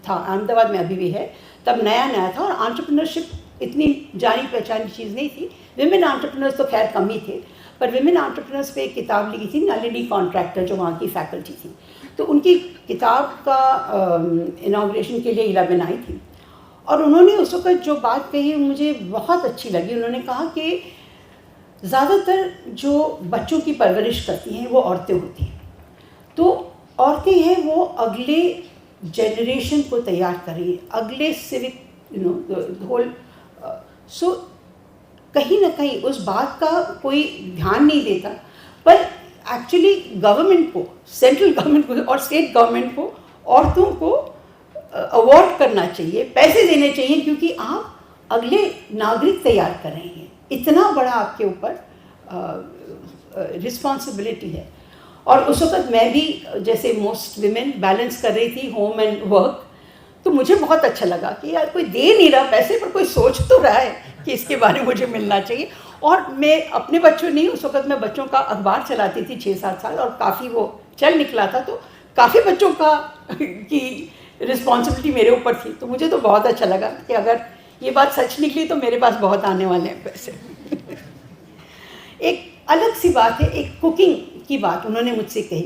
था, अहमदाबाद में अभी भी है, तब नया नया था और एंटरप्रेन्योरशिप इतनी जानी पहचानी चीज़ नहीं थी। विमेन एंटरप्रेन्योर्स तो खैर कम ही थे, पर विमेन एंटरप्रेन्योर्स पे एक किताब लिखी थी नलिनी कॉन्ट्रैक्टर, जो वहाँ की फैकल्टी थी, तो उनकी किताब का इनाग्रेशन के लिए इलाबेन आई थी और उन्होंने उस वक्त जो बात कही मुझे बहुत अच्छी लगी। उन्होंने कहा कि ज़्यादातर जो बच्चों की परवरिश करती हैं वो औरतें होती हैं, तो औरतें हैं वो अगले जनरेशन को तैयार कर रही हैं, अगले सिविक होल, सो कहीं ना कहीं उस बात का कोई ध्यान नहीं देता, पर एक्चुअली गवर्नमेंट को, सेंट्रल गवर्नमेंट को और स्टेट गवर्नमेंट को औरतों को अवार्ड करना चाहिए, पैसे देने चाहिए, क्योंकि आप अगले नागरिक तैयार कर रहे हैं, इतना बड़ा आपके ऊपर रिस्पॉन्सिबिलिटी है। और उस वक्त मैं भी जैसे मोस्ट विमेन बैलेंस कर रही थी होम एंड वर्क, तो मुझे बहुत अच्छा लगा कि यार कोई दे नहीं रहा पैसे, पर कोई सोच तो रहा है कि इसके बारे में मुझे मिलना चाहिए। और मैं अपने बच्चों नहीं, उस वक्त मैं बच्चों का अखबार चलाती थी 6-7 साल और काफ़ी वो चल निकला था, तो काफ़ी बच्चों का की रिस्पॉन्सिबिलिटी मेरे ऊपर थी, तो मुझे तो बहुत अच्छा लगा कि अगर ये बात सच निकली तो मेरे पास बहुत आने वाले हैं पैसे। एक अलग सी बात है, एक कुकिंग की बात उन्होंने मुझसे कही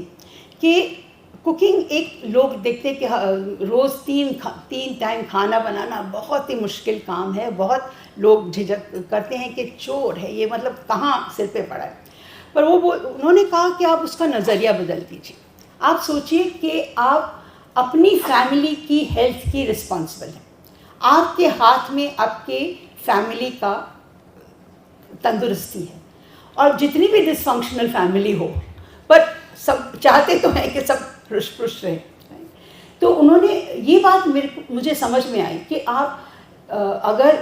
कि कुकिंग एक लोग देखते हैं कि रोज़ 3 टाइम खाना बनाना बहुत ही मुश्किल काम है, बहुत लोग झिझक करते हैं कि चोर है ये, मतलब कहाँ सिर पे पड़ा है। पर उन्होंने कहा कि आप उसका नज़रिया बदल दीजिए, आप सोचिए कि आप अपनी फैमिली की हेल्थ की रिस्पॉन्सिबल हैं, आपके हाथ में आपके फैमिली का तंदुरुस्ती है। और जितनी भी डिसफंक्शनल फैमिली हो, पर सब चाहते तो हैं कि सब खुश रहे, तो उन्होंने ये बात मुझे समझ में आई कि आप अगर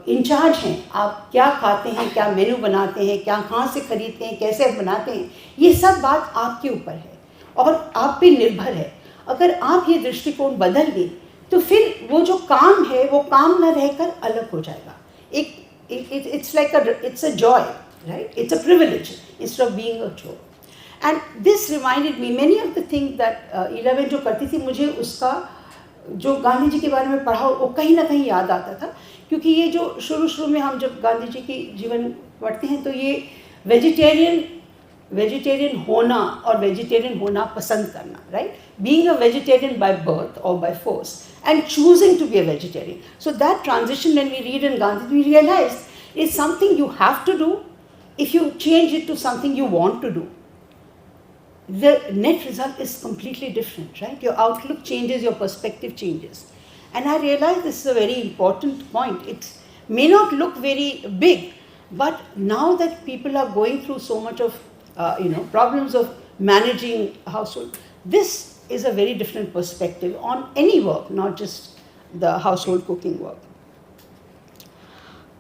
इंचार्ज हैं, आप क्या खाते हैं, क्या मेनू बनाते हैं, क्या कहाँ से खरीदते हैं, कैसे बनाते हैं, ये सब बात आपके ऊपर है और आप पे निर्भर है। अगर आप ये दृष्टिकोण बदल दें तो फिर वो जो काम है वो काम न रहकर अलग हो जाएगा। एक it's like it's a joy, right? It's a privilege instead of being a chore. And this reminded me many of the things that 11 जो करती थी, मुझे उसका जो गांधी जी के बारे में पढ़ा वो कहीं ना कहीं याद आता था, क्योंकि ये जो शुरू में हम जब गांधी जी की जीवन पढ़ते हैं तो ये वेजिटेरियन होना और वेजिटेरियन होना पसंद करना, right? Being a vegetarian by birth और by force and choosing to be a vegetarian. So that transition, when we read in Gandhi, we realize is something you have to do if you change it to something you want to do. The net result is completely different, right? Your outlook changes, your perspective changes. And I realize this is a very important point. It may not look very big, but now that people are going through so much of problems of managing household, this is a very different perspective on any work, not just the household cooking work.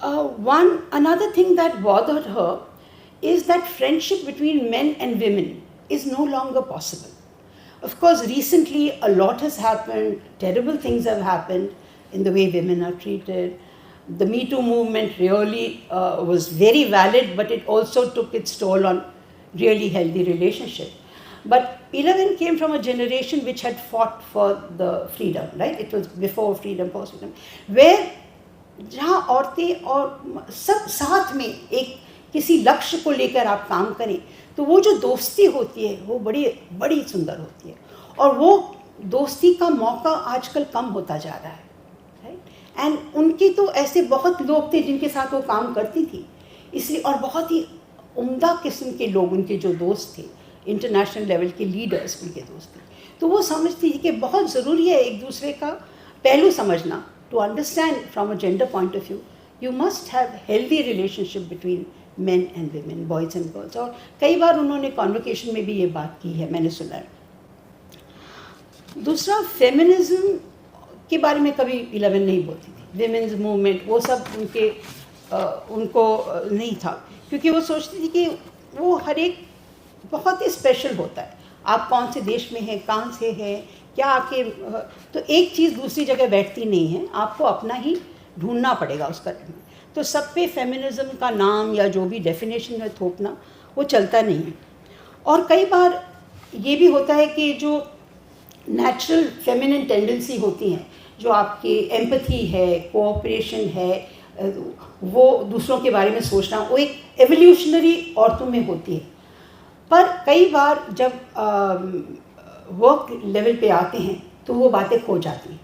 Another thing that bothered her is that friendship between men and women is no longer possible. Of course, recently a lot has happened, terrible things have happened in the way women are treated. The Me Too movement really was very valid, but it also took its toll on really healthy relationship. But 11 came from a generation which had fought for the freedom, right? It was before freedom, post freedom, where जहाँ औरतें और सब साथ में एक किसी लक्ष्य को लेकर आप काम करें, तो वो जो दोस्ती होती है वो बड़ी बड़ी सुंदर होती है, और वो दोस्ती का मौका आजकल कम होता जा रहा है, राइट? एंड उनकी तो ऐसे बहुत लोग थे जिनके साथ वो काम करती थी, इसलिए, और बहुत ही उम्दा किस्म के लोग उनके जो दोस्त थे, इंटरनेशनल लेवल के लीडर्स उनके दोस्त थे, तो वो समझती थी कि बहुत ज़रूरी है एक दूसरे का पहलू समझना. To understand from a gender point of view, you must have healthy relationship between men and women, boys and girls. और कई बार उन्होंने कॉन्वोकेशन में भी ये बात की है, मैंने सुना है. दूसरा, फेमिनिज्म के बारे में कभी 11 नहीं बोलती थी. विमेन्स मूवमेंट वो सब उनको नहीं था, क्योंकि वो सोचती थी कि वो हर एक बहुत ही स्पेशल होता है. आप कौन से देश में हैं, कहाँ से हैं, क्या आके, तो एक चीज़ दूसरी जगह बैठती नहीं है, आपको अपना ही ढूंढना पड़ेगा उसका. तो सब पे फेमिनिज्म का नाम या जो भी डेफिनेशन है थोपना वो चलता नहीं है. और कई बार ये भी होता है कि जो नेचुरल फेमिनिन टेंडेंसी होती हैं, जो आपकी एम्पैथी है, कोऑपरेशन है, वो दूसरों के बारे में सोचना, वो एक एवोल्यूशनरी औरतों में होती है. पर कई बार जब वर्क लेवल पे आते हैं तो वो बातें खो जाती हैं.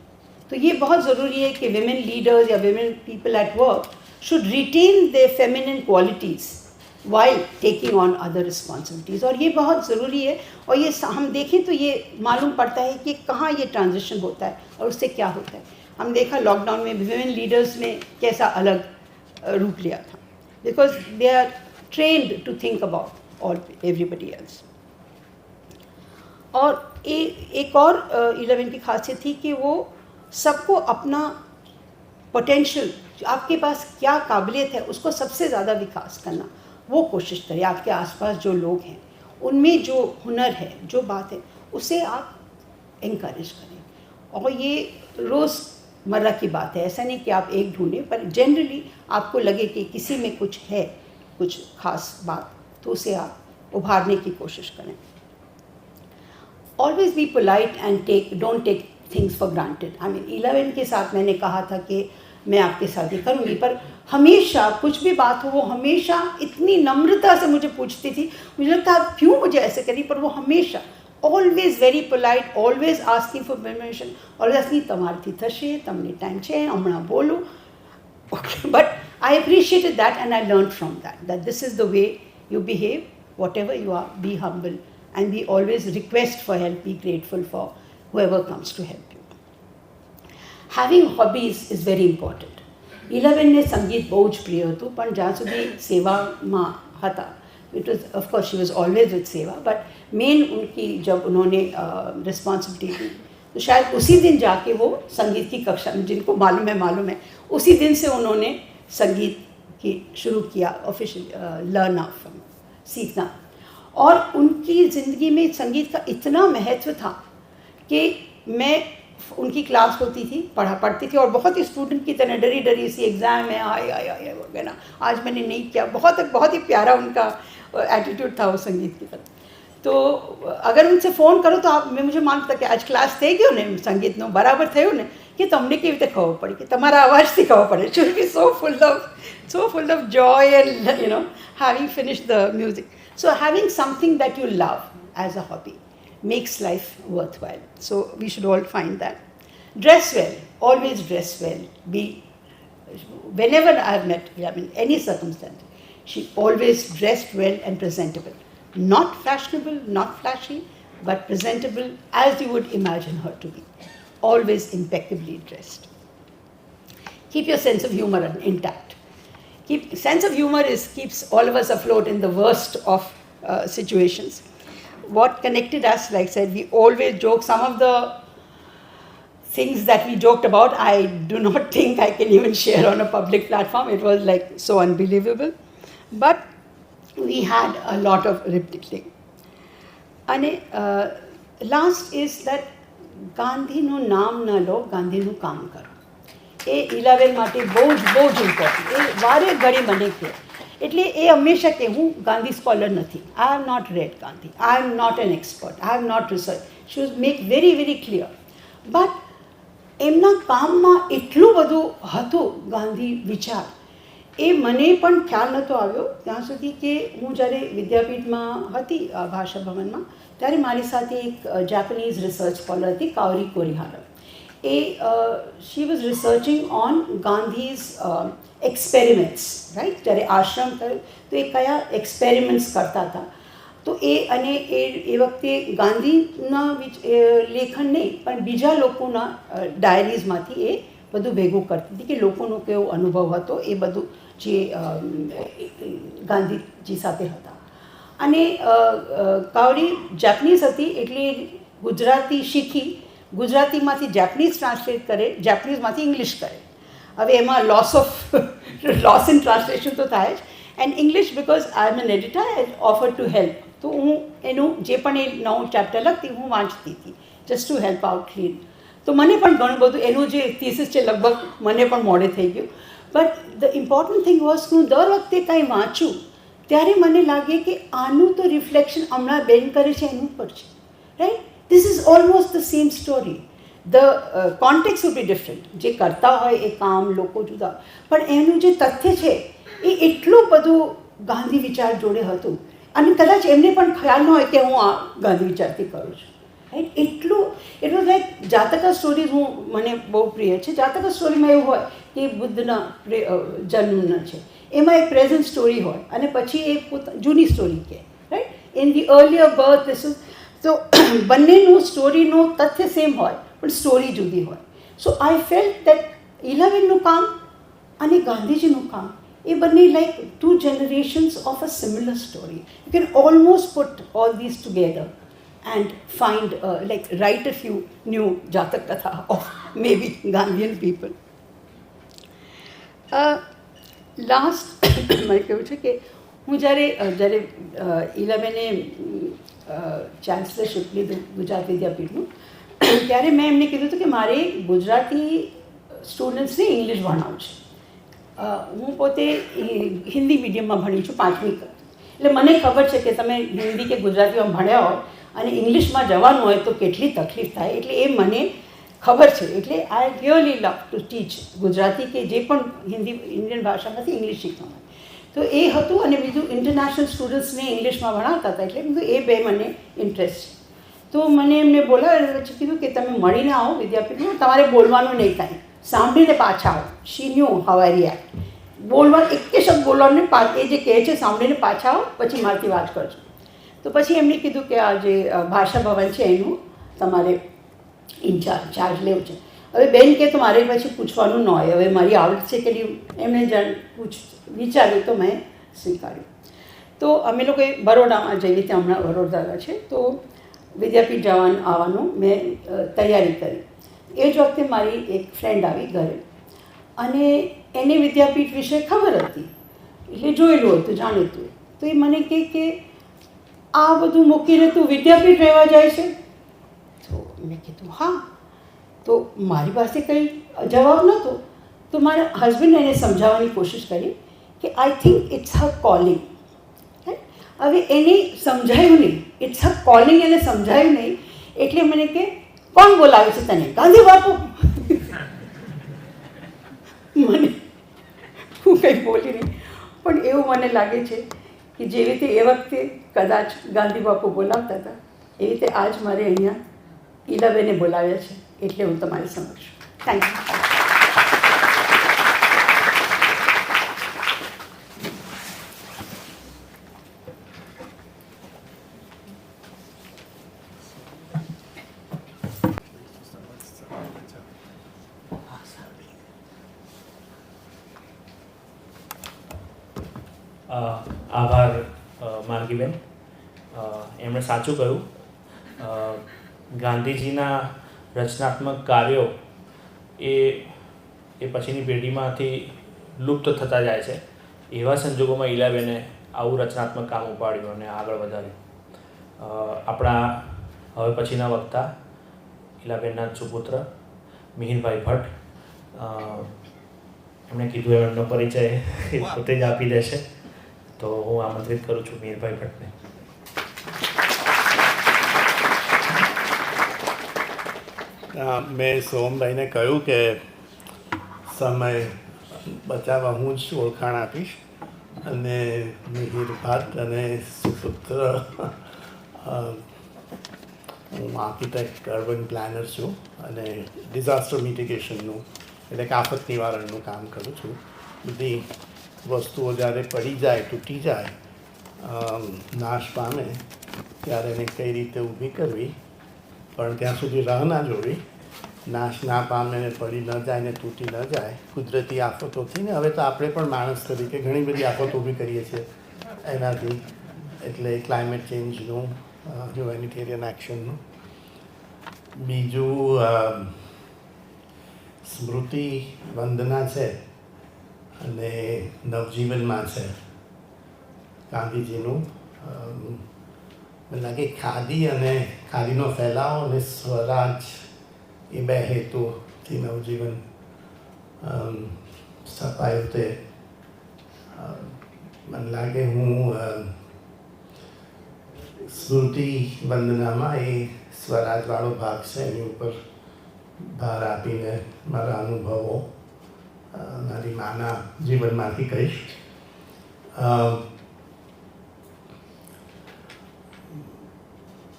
तो ये बहुत ज़रूरी है कि विमेन लीडर्स या women people at work should retain their feminine qualities while taking on other responsibilities. और ये बहुत ज़रूरी है, और ये हम देखें तो ये मालूम पड़ता है कि कहाँ ये ट्रांजिशन होता है और उससे क्या होता है. हम देखा लॉकडाउन में विमेन लीडर्स ने कैसा अलग रूप लिया था, because they are trained to think about और एवरीबडी एल्स. और एक और 11 की खासियत थी कि वो सबको अपना पोटेंशियल, आपके पास क्या काबिलियत है उसको सबसे ज़्यादा विकास करना वो कोशिश करें. आपके आसपास जो लोग हैं उनमें जो हुनर है, जो बात है, उसे आप इंकरेज करें. और ये रोज़मर्रा की बात है, ऐसा नहीं कि आप एक ढूंढें, पर जनरली आपको लगे कि किसी में कुछ है, कुछ खास बात, तो उसे आप उभारने की कोशिश करें. Always be polite and don't take things for granted. I mean 11 के साथ मैंने कहा था कि मैं आपके साथ ये करूँगी, पर हमेशा कुछ भी बात हो वो हमेशा इतनी नम्रता से मुझे पूछती थी. मुझे लगता है आप क्यों मुझे ऐसे करी, पर वो हमेशा always very polite, always asking for permission, always asking તમારથી થશે, તમને ટાઈમ છે, હમણાં બોલું. Okay, but I appreciated that and I learned from that this is the way you behave, whatever you are, be humble and be always request for help, be grateful for whoever comes to help you. Having hobbies is very important. 11 ને સંગીત બહુ જ પ્રિય હતું, પણ જ્યાં સુધી સેવામાં હતા, it was, of course she was always with सेवा, but मेन उनकी जब उन्होंने रिस्पॉन्सिबिलिटी दी तो शायद उसी दिन जाके वो संगीत की कक्षा, जिनको मालूम है उसी दिन से उन्होंने संगीत की शुरू किया, ऑफिशियल लर्न ऑफ सीखना. और उनकी ज़िंदगी में संगीत का इतना महत्व था कि मैं उनकी क्लास होती थी, पढ़ती थी और बहुत ही स्टूडेंट की तरह डरी डरी सी एग्ज़ाम है, आए वगैरह, आज मैंने नहीं किया, बहुत ही प्यारा उनका एटीट्यूड था वो संगीत की तरफ. तो अगर उनसे फ़ोन करो तो आप मुझे मानता कि आज ક્લાસ થઈ ગયો ને સંગીતનો બરાબર થયું ને કે તમને કેવી રીતે ખબર પડી કે તમારા અવાજથી ખબર પડે. It should be so full of joy and having finished the music. So having something that you love as a hobby makes life worthwhile. So we should all find that. Dress well, always dress well. Whenever I've met, any circumstance, she always dressed well and presentable. Not fashionable, not flashy, but presentable as you would imagine her to be. Always impeccably dressed. Keep your sense of humor intact. Sense of humor keeps all of us afloat in the worst of situations. What connected us, like I said, we always joke. Some of the things that we joked about, I do not think I can even share on a public platform. It was like so unbelievable. But we had a lot of ridiculing. And last is that ગાંધીનું નામ ન લો, ગાંધીનું કામ કરો. એ eleven માટે બહુ જ important. એ વારે ઘડી મને કહે, એટલે એ હંમેશા કે હું ગાંધી સ્કોલર નથી. I have not read Gandhi, I am not an expert, I have not research. She was make very very clear. But એમના કામમાં એટલું બધું હતું ગાંધી વિચાર, એ મને પણ ખ્યાલ નહોતો આવ્યો ત્યાં સુધી કે હું જ્યારે વિદ્યાપીઠમાં હતી ભાષા ભવનમાં, ત્યારે મારી સાથે એક જાપાનીઝ રિસર્ચ સ્કોલર હતી, કાઓરી કોરીહારા. she was researching on Gandhi's experiments, right? જ્યારે આશ્રમ થયો તો એ કયા એક્સપેરિમેન્ટ્સ કરતા હતા. તો એ વખતે ગાંધીના લેખન નહીં પણ બીજા લોકોના ડાયરીઝમાંથી એ બધું ભેગું કરતી હતી કે લોકોનો કેવો અનુભવ હતો એ બધું જે ગાંધીજી સાથે હતા. અને કાવરી જાપનીઝ હતી એટલે ગુજરાતી શીખી, ગુજરાતીમાંથી જાપનીઝ ટ્રાન્સલેટ કરે, જાપનીઝમાંથી ઇંગ્લિશ કરે. હવે એમાં લોસ ઇન ટ્રાન્સલેશન તો થાય જ. And English because I am an editor, I offer to help. તો હું એનું જે પણ એ નવું ચેપ્ટર લખતી હું વાંચતી હતી just to help out clean. તો મને પણ ઘણું બધું એનું જે થીસીસ છે લગભગ મને પણ મોડે થઈ ગયું. But the important thing was હું દર વખતે કાંઈ વાંચું ત્યારે મને લાગે કે આનું તો રિફ્લેક્શન હમણાં બેન કરે છે એનું પર છે, right? This is almost the same story. The context would be different. જે કરતા હોય એ કામ લોકો જુદા, પણ એનું જે તથ્ય છે એ એટલું બધું ગાંધી વિચાર જોડે હતું. અને કદાચ એમને પણ ખ્યાલ ન હોય કે હું આ ગાંધી વિચારથી કરું છું, રાઈટ? એટલું ઇટ વોઝ લાઈક જાતકા સ્ટોરીઝ મને બહુ પ્રિય છે. જાતકા સ્ટોરીમાં એવું હોય કે બુદ્ધના જન્મના છે, એમાં એક પ્રેઝન્ટ સ્ટોરી હોય અને પછી એ જૂની સ્ટોરી કહે, right? In the earlier birth this is. તો બંનેનું સ્ટોરીનું તથ્ય સેમ હોય પણ સ્ટોરી જુદી હોય. સો આઈ ફેલ્ટ દેટ ઇલેવનનું કામ અને ગાંધીજીનું કામ એ બંને like to generations of a similar story. You can almost put all this together and find write a few new Jatak Katha of maybe Gandhian people. Last મારે કહેવું છે કે હું જ્યારે ઇલેવને ચાન્સલરશિપ લીધું ગુજરાત વિદ્યાપીઠનું, ત્યારે મેં એમને કીધું હતું કે મારે ગુજરાતી સ્ટુડન્ટ્સને ઇંગ્લિશ ભણાવવું છે. હું પોતે હિન્દી મીડિયમમાં ભણી છું 5મી, એટલે મને ખબર છે કે તમે હિન્દી કે ગુજરાતીમાં ભણ્યા હોય અને ઇંગ્લિશમાં જવાનું હોય તો કેટલી તકલીફ થાય. એટલે એ મને ખબર છે. એટલે I really love to teach Gujarati કે જે પણ ઇન્ડિયન ભાષામાંથી ઇંગ્લિશ શીખવાનું. તો એ હતું. અને બીજું ઇન્ટરનેશનલ સ્ટુડન્ટ્સને ઇંગ્લિશમાં ભણાવતા હતા, એટલે કીધું એ બે મને ઇન્ટરેસ્ટ છે. તો મને એમને બોલાવ્યા, પછી કીધું કે તમે મળીને આવો વિદ્યાપીઠમાં, તમારે બોલવાનું નહીં કાંઈ, સાંભળીને પાછા આવો. શી ન્યુ હાઉ આઈ રિએક્ટ. બોલવાનું એક શબ્દ બોલવાનું, એ જે કહે છે સાંભળીને પાછા આવો, પછી મારાથી વાત કરજો. તો પછી એમણે કીધું કે આ જે ભાષા ભવન છે એનું તમારે ચાર્જ લેવું છે. હવે બેન કે તો મારે પછી પૂછવાનું ન હોય, હવે મારી આવડત છે કે એમણે વિચાર્યું તો મેં સ્વીકાર્યું. તો અમે લોકોએ બરોડામાં જઈએ, ત્યાં હમણાં વડોદરા છે, તો વિદ્યાપીઠ આવવાનું મેં તૈયારી કરી. એ જ વખતે મારી એક ફ્રેન્ડ આવી ઘરે અને એને વિદ્યાપીઠ વિશે ખબર હતી, એટલે જોયેલું હતું, જાણીતું. તો એ મને કહે કે આ બધું મૂકીને તું વિદ્યાપીઠ રહેવા જાય છે? તો મેં કીધું હા. તો મારી પાસે કંઈ જવાબ નહોતો. તો મારા હસબન્ડ એને સમજાવવાની કોશિશ કરી કે I think it's her calling. હવે એને સમજાયું નહીં, ઇટ્સ હર કોલિંગ એને સમજાયું નહીં. એટલે મને કે કોણ બોલાવે છે તને? ગાંધી બાપુ. મને હું કંઈ બોલી નહીં, પણ એવું મને લાગે છે કે જે રીતે એ વખતે કદાચ ગાંધી બાપુ બોલાવતા હતા એ રીતે આજ મારે અહીંયા ઈલાબેને બોલાવ્યા છે, એટલે હું તમારી સમક્ષ. Thank you. આભાર માર્ગીબેન. એમણે સાચું કહ્યું. ગાંધીજીના રચનાત્મક કાર્યો એ પછીની પેઢીમાંથી લુપ્ત થતા જાય છે. એવા સંજોગોમાં ઈલાબેને આવું રચનાત્મક કામ ઉપાડ્યું અને આગળ વધાર્યું. આપણા હવે પછીના વક્તા ઈલાબેનના સુપુત્ર મિહિરભાઈ ભટ્ટ, એમણે કીધું એમનો પરિચય પોતે જ આપી દેશે, તો હું આમંત્રિત કરું છું મિહિરભાઈ ભટ્ટને. મેં સોમભાઈને કહ્યું કે સમય બચાવવા હું જ ઓળખાણ આપીશ, અને મિહિર ભટ્ટ અને સુપુત્ર, હું આર્કિટેક્ટ અર્બન પ્લાનર છું અને ડિઝાસ્ટર મિટિગેશનનું એટલે કે આફત નિવારણનું કામ કરું છું. બધી વસ્તુઓ જ્યારે પડી જાય, તૂટી જાય, નાશ પામે, ત્યારે એને કઈ રીતે ઊભી કરવી, પણ ત્યાં સુધી રાહ ના જોવી, નાશ ના પામે ને પડી ન જાય ને તૂટી ન જાય કુદરતી આફતોથી. ને હવે તો આપણે પણ માણસ તરીકે ઘણી બધી આફતો ઊભી કરીએ છીએ એનાથી, એટલે ક્લાઇમેટ ચેન્જનું, હ્યુમેનિટેરિયન એક્શનનું. બીજું સ્મૃતિ વંદના છે અને નવજીવનમાં છે ગાંધીજીનું. મને લાગે ખાદી અને ખાદીનો ફેલાવો અને સ્વરાજ એ બે હેતુથી નવજીવન સ્થપાયું. તે મને લાગે હું સ્મૃતિ વંદનામાં એ સ્વરાજવાળો ભાગ છે એની ઉપર ભાર આપીને મારા અનુભવો મારી માના જીવનમાંથી કહીશ.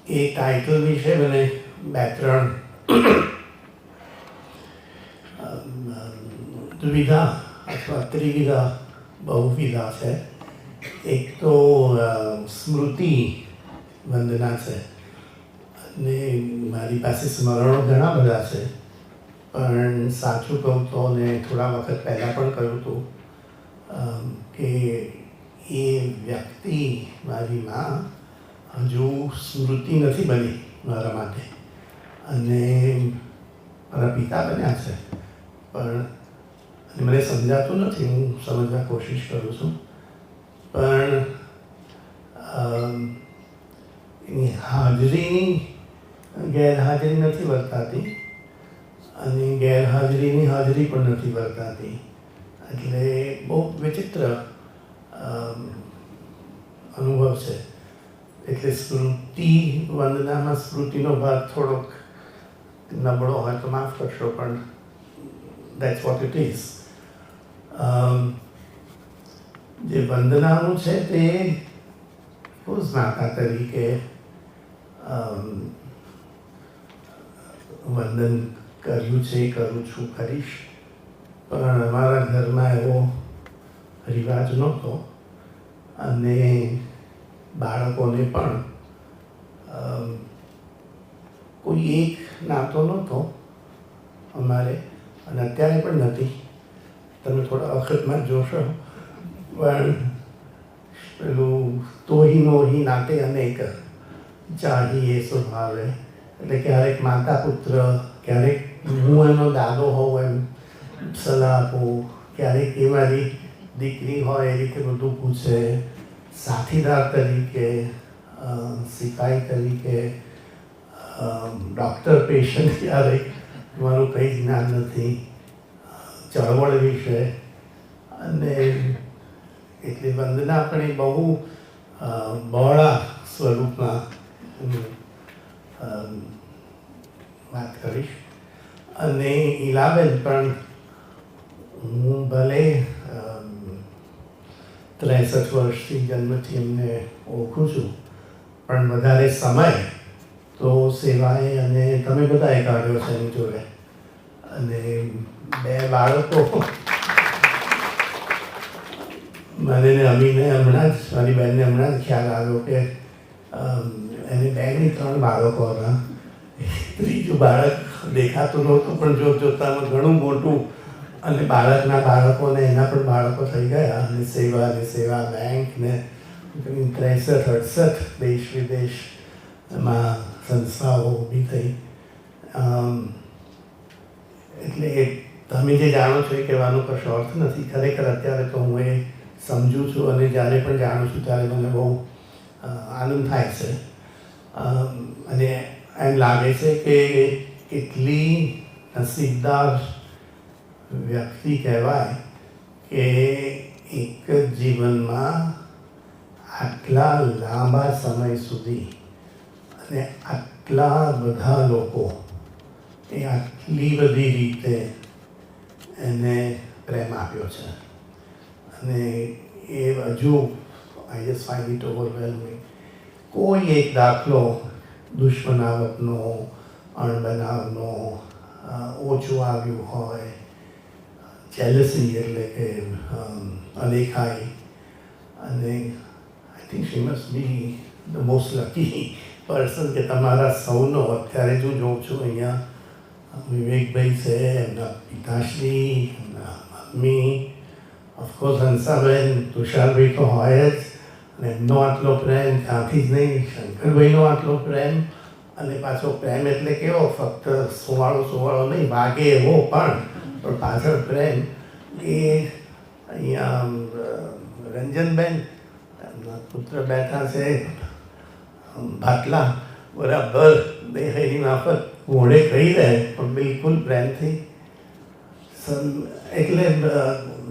એ ટાઇટલ વિશે મને 2-3 દ્વિધા અથવા ત્રિવિધા બહુવિધા છે. એક તો સ્મૃતિ વંદના છે, અને મારી પાસે સ્મરણો ઘણા બધા છે, પણ સાચું કહું તો, ને થોડા વખત પહેલાં પણ કહ્યું હતું કે એ વ્યક્તિ, મારી માં, હજુ સ્મૃતિ નથી બની મારા માટે, અને મારા પિતા બન્યા છે, પણ મને સમજાતું નથી. હું સમજવા કોશિશ કરું છું, પણ એની હાજરીની ગેરહાજરી નથી વર્તાતી અને ગેરહાજરીની હાજરી પણ નથી વર્તાતી. એટલે બહુ વિચિત્ર અનુભવ છે. એટલે સ્મૃતિ વંદનામાં સ્મૃતિનો ભાગ થોડોક નબળો હોય તો માફ કરશો, પણ દેટ્સ વોટ ઇટ ઇઝ. જે વંદનાનું છે તે રોજનાતા તરીકે વંદન કર્યું છે, કરું છું, કરીશ, પણ અમારા ઘરમાં એવો રિવાજ નહોતો, અને બાળકોને પણ કોઈ એક નાતો નહોતો અમારે, અને અત્યારે પણ નથી. તમે થોડા વખતમાં જોશો, પણ પેલું તોહી નોહી નાતે અનેક ચાહીએ સ્વભાવે, એટલે ક્યારેક માતા પુત્ર, ક્યારેક હું એનો દાદો હોઉં એમ સલાહ આપું, ક્યારેક એ મારી દીકરી હોય એ રીતે બધું પૂછે, સાથીદાર તરીકે, સિપાઈ તરીકે, ડૉક્ટર પેશન્ટ ક્યારેક મારું કંઈ જ જ્ઞાન નથી ચળવળ વિશે, અને એટલે વંદના પણ એ બહુ બહોળા સ્વરૂપમાં વાત કરીશ. અને ઈલાબેન પણ હું ભલે 63 વર્ષથી જન્મથી એમને ઓળખું છું, પણ વધારે સમય તો સેવાએ અને તમે બધાએ કાઢ્યો છે એની જોડે. અને 2 બાળકો મને ને અમીને હમણાં જ, મારી બહેનને હમણાં જ ખ્યાલ આવ્યો કે એને 2 નહીં 3 બાળકો હતા. ત્રીજું બાળક દેખાતું નહોતું, પણ જોતામાં ઘણું મોટું, અને બાળકના બાળકોને એના પણ બાળકો થઈ ગયા. અને સેવા બેંક ને 63-68 દેશ વિદેશમાં સંસ્થાઓ ઊભી થઈ. એટલે તમે જે જાણો છો એ કહેવાનો કશો અર્થ નથી. ખરેખર અત્યારે તો હું એ સમજું છું, અને જ્યારે પણ જાણું છું ત્યારે મને બહુ આનંદ થાય છે. અને એમ લાગે છે કે કેટલી નસીબદાર વ્યક્તિ કહેવાય કે એક જ જીવનમાં આટલા લાંબા સમય સુધી અને આટલા બધા લોકો એ આટલી બધી રીતે એને પ્રેમ આપ્યો છે. અને એ હજુ આઈ જસ્ટ ફાઇન્ડ ઇટ ઓવરવેલમિંગ. કોઈ એક દાખલો દુશ્મનાવટનો, અણબનાવનો ઓછું આવ્યું હોય, જેલસી એટલે કે અદેખાઈ. અને I think she must be the most lucky person કે તમારા સૌનો અત્યારે જો જોઉં છું અહીંયા વિવેકભાઈ છે, એમના પિતાશ્રી, એમના મમ્મી, ઓફકોર્સ હંસાબેન, તુષારભાઈ તો હોય જ, અને એમનો આટલો પ્રેમ ત્યાંથી જ નહીં, શંકરભાઈનો આટલો પ્રેમ. અને પાછો પ્રેમ એટલે કેવો, ફક્ત સુવાળો નહીં, વાગે એવો પણ પાછળ પ્રેમ. એ અહીંયા રંજનબેન, એમના પુત્ર બેઠા છે ભાટલા, બરાબર દેખાઈની માફત ઘોડે કહી રહે, પણ બિલકુલ પ્રેમથી. એટલે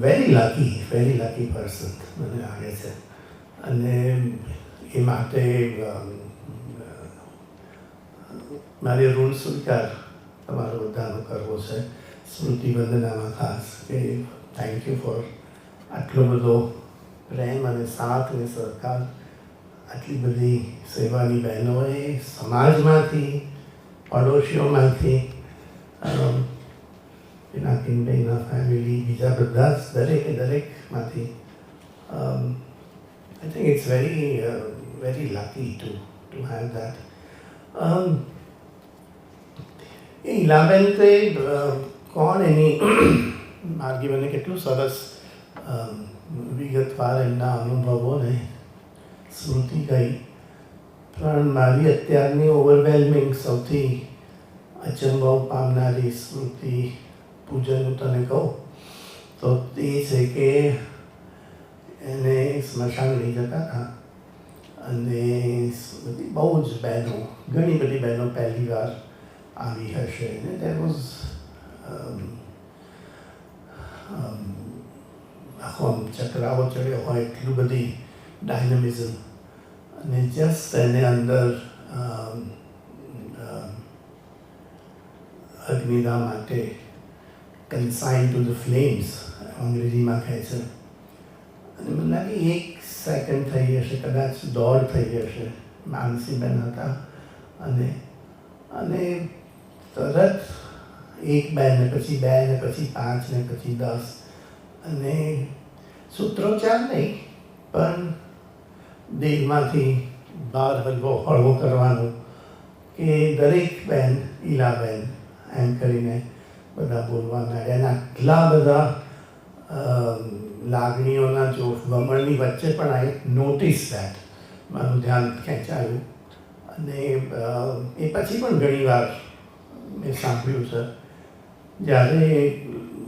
વેરી લકી પર્સન મને લાગે છે. અને એ માટે મારે ઋણ સ્વીકાર તમારો બધાનો કરવો છે સ્મૃતિ વંદનામાં ખાસ, કે થેન્ક યુ ફોર આટલો બધો પ્રેમ અને સાથ અને સહકાર. આટલી બધી સેવાની બહેનોએ સમાજમાંથી, પડોશીઓમાંથી, પિનાકીનભાઈના ફેમિલી, બીજા બધા જ દરેકમાંથી. I think it's very lucky to have that. એ ઈલાબેન તે કોણ એની માર્ગી મને કેટલું સરસ વિગતવાર એમના અનુભવોને સ્મૃતિ કહી. પણ મારી અત્યારની ઓવરવેલમિંગ સૌથી અચંબો પામનારી સ્મૃતિ પૂજનનું તને કહું તો તે છે કે એને સ્મશાન લઈ જતા હતા, અને બહુ જ બહેનો, ઘણી બધી બહેનો પહેલી વાર આવી હશે. અને દેર વોઝ આખો ચક્રાવો ચડ્યો હોય એટલું બધી ડાયનેમિઝમ. અને જસ્ટ એને અંદર અગ્નિદા માટે કન્સાઇન ટુ ધ ફ્લેમ્સ અંગ્રેજીમાં કહે છે. અને મને લાગે 1 સેકન્ડ થઈ હશે, કદાચ 1.5 થઈ હશે. માનસીબેન હતા, અને તરત 1 બે ને પછી 2 ને પછી 5 ને પછી 10, અને સૂત્રોચ્ચાર નહીં પણ દિલમાંથી બહાર હળવો કરવાનું કે દરેક બહેન ઈલાબેન એમ કરીને બધા બોલવા માંડ્યા. અને આટલા બધા લાગણીઓના જોશ વમળની વચ્ચે પણ આઈ નોટિસ દેટ, મારું ધ્યાન ખેંચાયું. અને એ પછી પણ ઘણી વાર મેં સાંભળ્યું છે, જ્યારે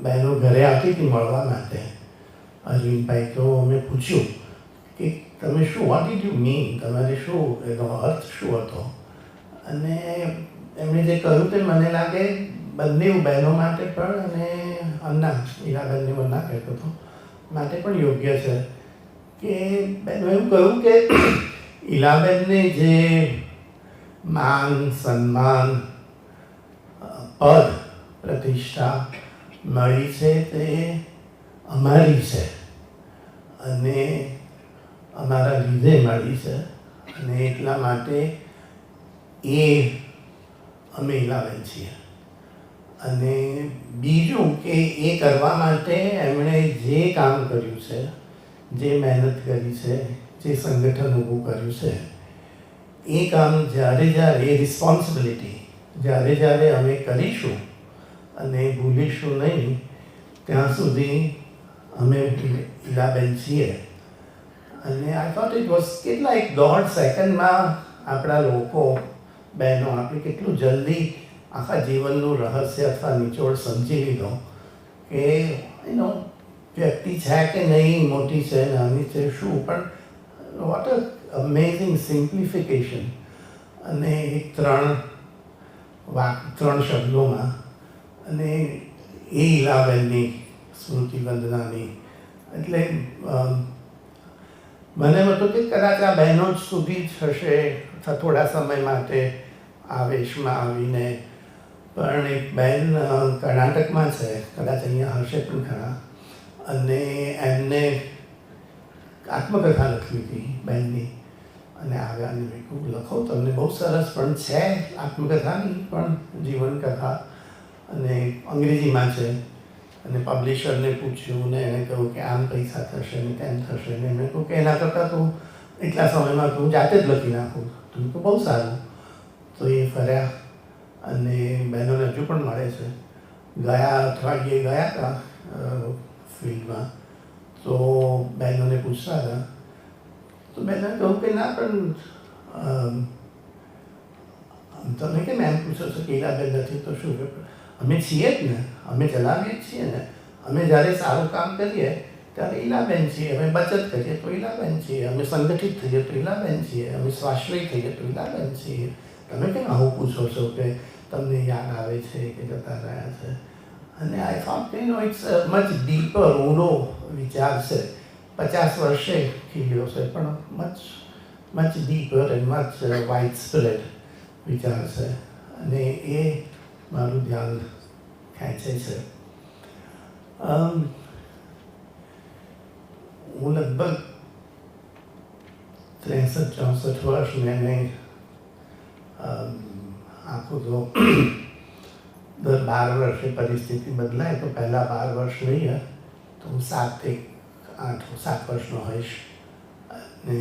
બહેનો ઘરે આવતી હતી મળવા માટે, અરવિંદભાઈ તો મેં પૂછ્યું કે તમે શું, વોટ ડીડ યુ મીન, તમારે શું એનો અર્થ શું હતો? અને એમણે જે કહ્યું તે મને લાગે બંને બહેનો માટે પણ અને અન્ના ઈરાબેનને અન્ના કહેતો હતો માટે પણ યોગ્ય છે કે બેનો એવું કહ્યું કે ઈલાબેનને જે માન સન્માન પદ પ્રતિષ્ઠા મળી છે તે અમારી છે અને અમારા લીધે મળી છે અને એટલા માટે એ અમે ઈલાબેન છીએ. અને બીજું કે એ કરવા માટે એમણે જે કામ કર્યું છે, જે મહેનત કરી છે, જે સંગઠન ઊભું કર્યું છે, એ કામ જ્યારે એ રિસ્પોન્સિબિલિટી જ્યારે અમે કરીશું અને ભૂલીશું નહીં ત્યાં સુધી અમે ઈલાબેન છીએ. અને આઈ થોટ ઇટ વોઝ કેટલા એક દોઢ સેકન્ડમાં આપણા લોકો બહેનો આપણે કેટલું જલ્દી આખા જીવનનું રહસ્ય અથવા નિચોડ સમજી લીધો કે વ્યક્તિ છે કે નહીં, મોટી છે નાની છે શું, પણ વોટ અ અમેઝિંગ સિમ્પ્લિફિકેશન. અને એક ત્રણ શબ્દોમાં અને એ ઈલાબેનની સ્મૃતિ વંદનાની એટલે મને એમ હતું કે કદાચ આ બહેનો જ સુધી જ હશે થોડા સમય માટે આવેશમાં આવીને, પણ એક બહેન કર્ણાટકમાં છે, કદાચ અહીંયા હશે પણ ખરા, અને એમને આત્મકથા લખી હતી બહેનની અને આવ્યા અને મેં કહું લખો તમને, બહુ સરસ પણ છે આત્મકથાની પણ જીવનકથા અને અંગ્રેજીમાં છે. અને પબ્લિશરને પૂછ્યું ને એને કહ્યું કે આમ પૈસા થશે ને તેમ થશે ને મેં કહું કે એના કરતાં તો એટલા સમયમાં તો હું જાતે જ લખી નાખું. તો મેં કહું બહુ સારું. તો એ ફર્યા અને બહેનોને હજુ પણ મળે છે. ગયા અઠવાડિયે ગયા હતા ફિલ્ડમાં તો બહેનોને પૂછતા હતા તો બહેનોને કહું કે ના પણ તમે કેમ એમ પૂછો છો કે ઈલાબેન નથી તો શું, અમે છીએ જ ને, અમે ચલાવીએ જ છીએ ને. અમે જ્યારે સારું કામ કરીએ ત્યારે ઈલાબેન છીએ, અમે બચત કરીએ તો ઈલાબેન છીએ, અમે સંગઠિત થઈએ તો ઈલાબેન છીએ, અમે સ્વાશ્રય થઈએ તો ઈલાબેન છીએ. તમે કેમ આવું પૂછો છો કે તમને યાદ આવે છે કે જતા રહ્યા છે. અને I thought it's much deeper, ઊંડો વિચાર છે. 50 વર્ષે ખીલ્યો છે પણ much deeper and much wide spread વિચાર છે. અને એ મારું ધ્યાન ખેંચે છે. હું લગભગ 63-64 વર્ષ મેં આખું તો દર 12 વર્ષે પરિસ્થિતિ બદલાય તો પહેલાં 12 વર્ષ રહીએ તો હું 7 વર્ષનો હોઈશ. અને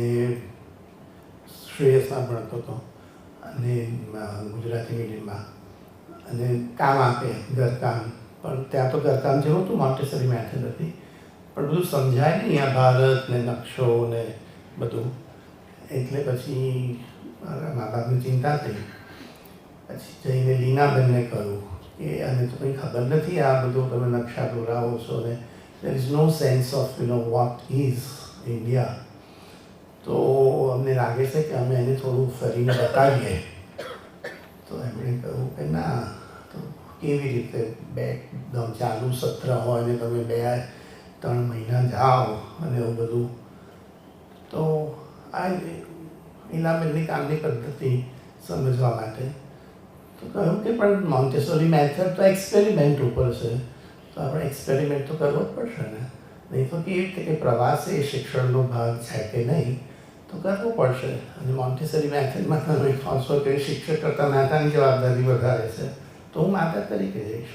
શ્રેયસમાં ભણતો હતો અને ગુજરાતી મીડિયમમાં અને કામ આપે ઘરકામ, પણ ત્યાં તો ઘરકામ જેવું હતું, મોન્ટેસરી મેથડ હતી પણ બધું સમજાય નહીં આ ભારત ને નકશો ને બધું. એટલે પછી મારા મા બાપની ચિંતા થઈ. પછી જઈને લીનાબેનને કહ્યું કે આને તો કંઈ ખબર નથી આ બધું તમે નકશા દોરાવો છો ને there is no sense of what is India. તો અમને લાગે છે કે અમે એને થોડું ફરીને બતાવીએ. તો એમણે કહ્યું કે ના, તો કેવી રીતે ચાલુ સત્ર હોય ને તમે 2-3 મહિના જાઓ અને એવું બધું. તો આ ઈલાબેનની કામની પદ્ધતિ સમજવા માટે તો કહ્યું કે પણ મોન્ટેસરી મેથડ તો એક્સપેરિમેન્ટ ઉપર છે, તો આપણે એક્સપેરિમેન્ટ તો કરવો જ પડશે ને. નહીં તો કેવી રીતે કે પ્રવાસ એ શિક્ષણનો ભાગ છે કે નહીં, તો કરવો પડશે. અને મોન્ટેસરી મેથડમાં તમે કહો છો કે શિક્ષક કરતાં માતાની જવાબદારી વધારે છે, તો હું માતા તરીકે જઈશ.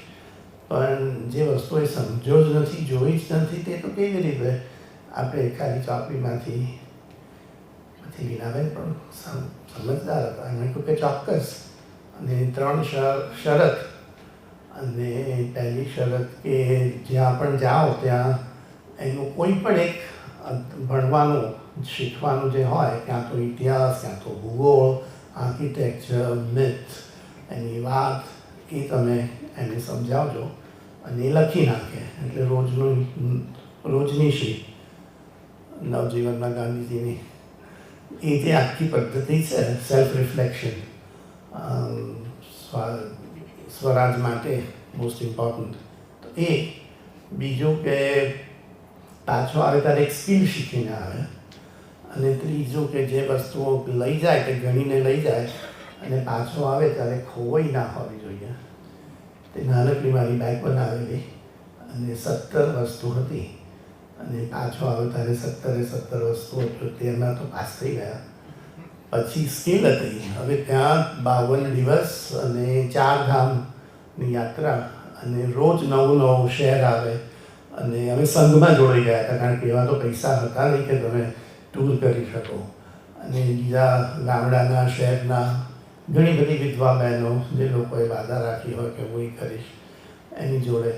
પણ જે વસ્તુ એ સમજો જ નથી, જોઈ જ નથી, તે તો કેવી રીતે આપણે ખાલી ચોપડીમાંથી. પછી લીનાબેન પણ સમજદાર હતા, એમણે કહ્યું કે ચોક્કસ. અને 3 શરત. અને પહેલી શરત કે જ્યાં પણ જાઓ ત્યાં એનું કોઈ પણ એક ભણવાનું શીખવાનું જે હોય, ક્યાં તો ઇતિહાસ, ક્યાં તો ભૂગોળ, આર્કિટેક્ચર, મિથ, એની વાત એ તમે એને સમજાવજો અને એ લખી નાખે. એટલે રોજની શીખ નવજીવનમાં ગાંધીજીની એ જે આખી પદ્ધતિ છે સેલ્ફ રિફ્લેક્શન, સ્વરાજ માટે મોસ્ટ ઇમ્પોર્ટન્ટ. તો એ બીજું કે પાછો આવે ત્યારે એક સ્કિલ શીખીને આવે, અને ત્રીજું કે જે વસ્તુઓ લઈ જાય કે ગણીને લઈ જાય અને પાછો આવે ત્યારે ખોવાઈ ના હોવી જોઈએ. તે નાનકડી મારી બેગ બનાવેલી અને 17 વસ્તુ હતી, અને પાછો આવ્યો ત્યારે 17 વસ્તુઓ તો તેમાં તો પાસ થઈ ગયા. પછી સ્કિલ હતી, હવે ત્યાં 52 દિવસ અને 4 ધામની યાત્રા, અને રોજ નવું શહેર આવે, અને અમે સંઘમાં જોડાઈ ગયા હતા, કારણ કે એવા તો પૈસા હતા નહીં કે તમે ટૂર કરી શકો. અને બીજા ગામડાના શહેરના ઘણી બધી વિધવા બહેનો જે લોકોએ વાદા રાખી હોય કે હું એ કરીશ એની જોડે,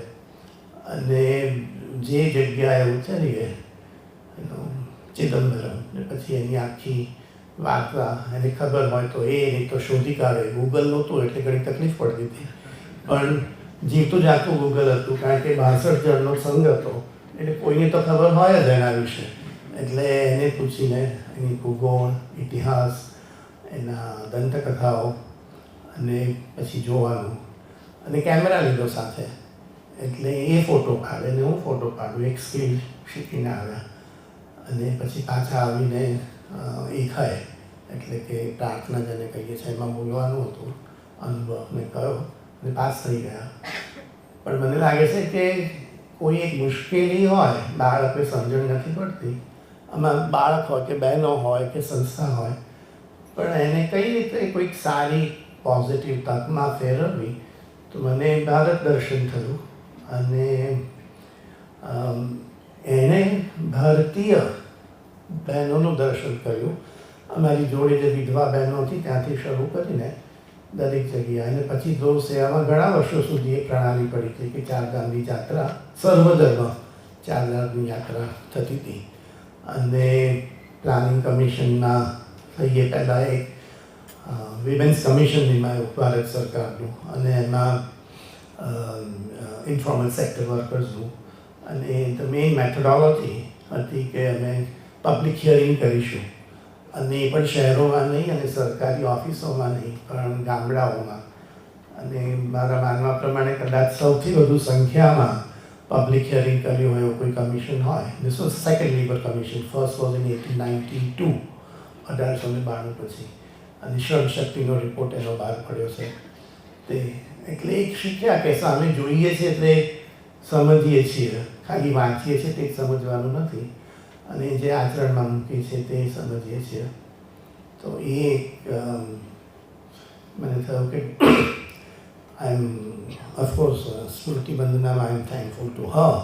અને જે જગ્યાએ ઉતરીએ ચિદમ્બરમ, ને પછી એની આખી વાર્તા એને ખબર હોય તો એ નહીં તો શોધી કાઢે. ગૂગલ નહોતું એટલે ઘણી તકલીફ પડતી હતી, પણ જીવતું જાગતું ગૂગલ હતું, કારણ કે 62 જણનો સંઘ હતો એટલે કોઈને તો ખબર હોય જ એના વિશે. એટલે એને પૂછીને એની ભૂગોળ, ઇતિહાસ, એના દંતકથાઓ, અને પછી જોવાનું, અને કેમેરા લીધો સાથે, એટલે એ ફોટો પાડે ને હું ફોટો પાડું. એક સ્કિલ શીખીને આવ્યા, અને પછી પાછા આવીને એ ખાય, એટલે કે પ્રાર્થના જેને કહીએ છીએ એમાં બોલવાનું હતું. અનુભવને કહ્યો અને પાસ થઈ ગયા. પણ મને લાગે છે કે કોઈ એક મુશ્કેલી હોય, બાળકને સમજણ નથી પડતી, આમાં બાળક હોય કે બહેનો હોય કે સંસ્થા હોય, પણ એને કઈ રીતે કોઈક સારી પોઝિટિવ તકમાં ફેરવવી. તો મને ભારત દર્શન થયું, અને એને ભારતીય બહેનોનું દર્શન કર્યું. અમારી જોડે જે વિધવા બહેનો હતી ત્યાંથી શરૂ કરીને દરેક જગ્યાએ, અને પછી જો સેવામાં ઘણા વર્ષો સુધી એ પ્રણાલી પડી હતી કે 4 ધામની યાત્રા, સર્વધર્મ 4 ધામની યાત્રા થતી હતી. અને પ્લાનિંગ કમિશનના થઈએ પહેલાં એક વિમેન્સ કમિશન નિમાયું ભારત સરકારનું, અને એમાં ઇન્ફોર્મલ સેક્ટર વર્કર્સનું, અને ધ મેઇન મેથોડોલોજી હતી કે અમે પબ્લિક હિયરિંગ કરીશું, અને એ પણ શહેરોમાં નહીં અને સરકારી ઓફિસોમાં નહીં, પણ ગામડાઓમાં. અને મારા માનવા પ્રમાણે કદાચ સૌથી વધુ સંખ્યામાં પબ્લિક હિયરિંગ કર્યું હોય એવું કોઈ કમિશન હોય. This was second labour commission, first was in 1892, 1892 પછી, અને શ્રમ શક્તિનો રિપોર્ટ એનો બહાર પડ્યો છે. તે એટલે એક શીખ્યા કે સામે જોઈએ છીએ એટલે સમજીએ છીએ, ખાલી વાંચીએ છીએ તે સમજવાનું નથી, અને જે આચરણમાં મૂકીએ છીએ તે સમજીએ છીએ. તો એ મને થયું કે આઈ એમ ઓફકોર્સ સ્મૃતિ વંદનામાં I am thankful to her,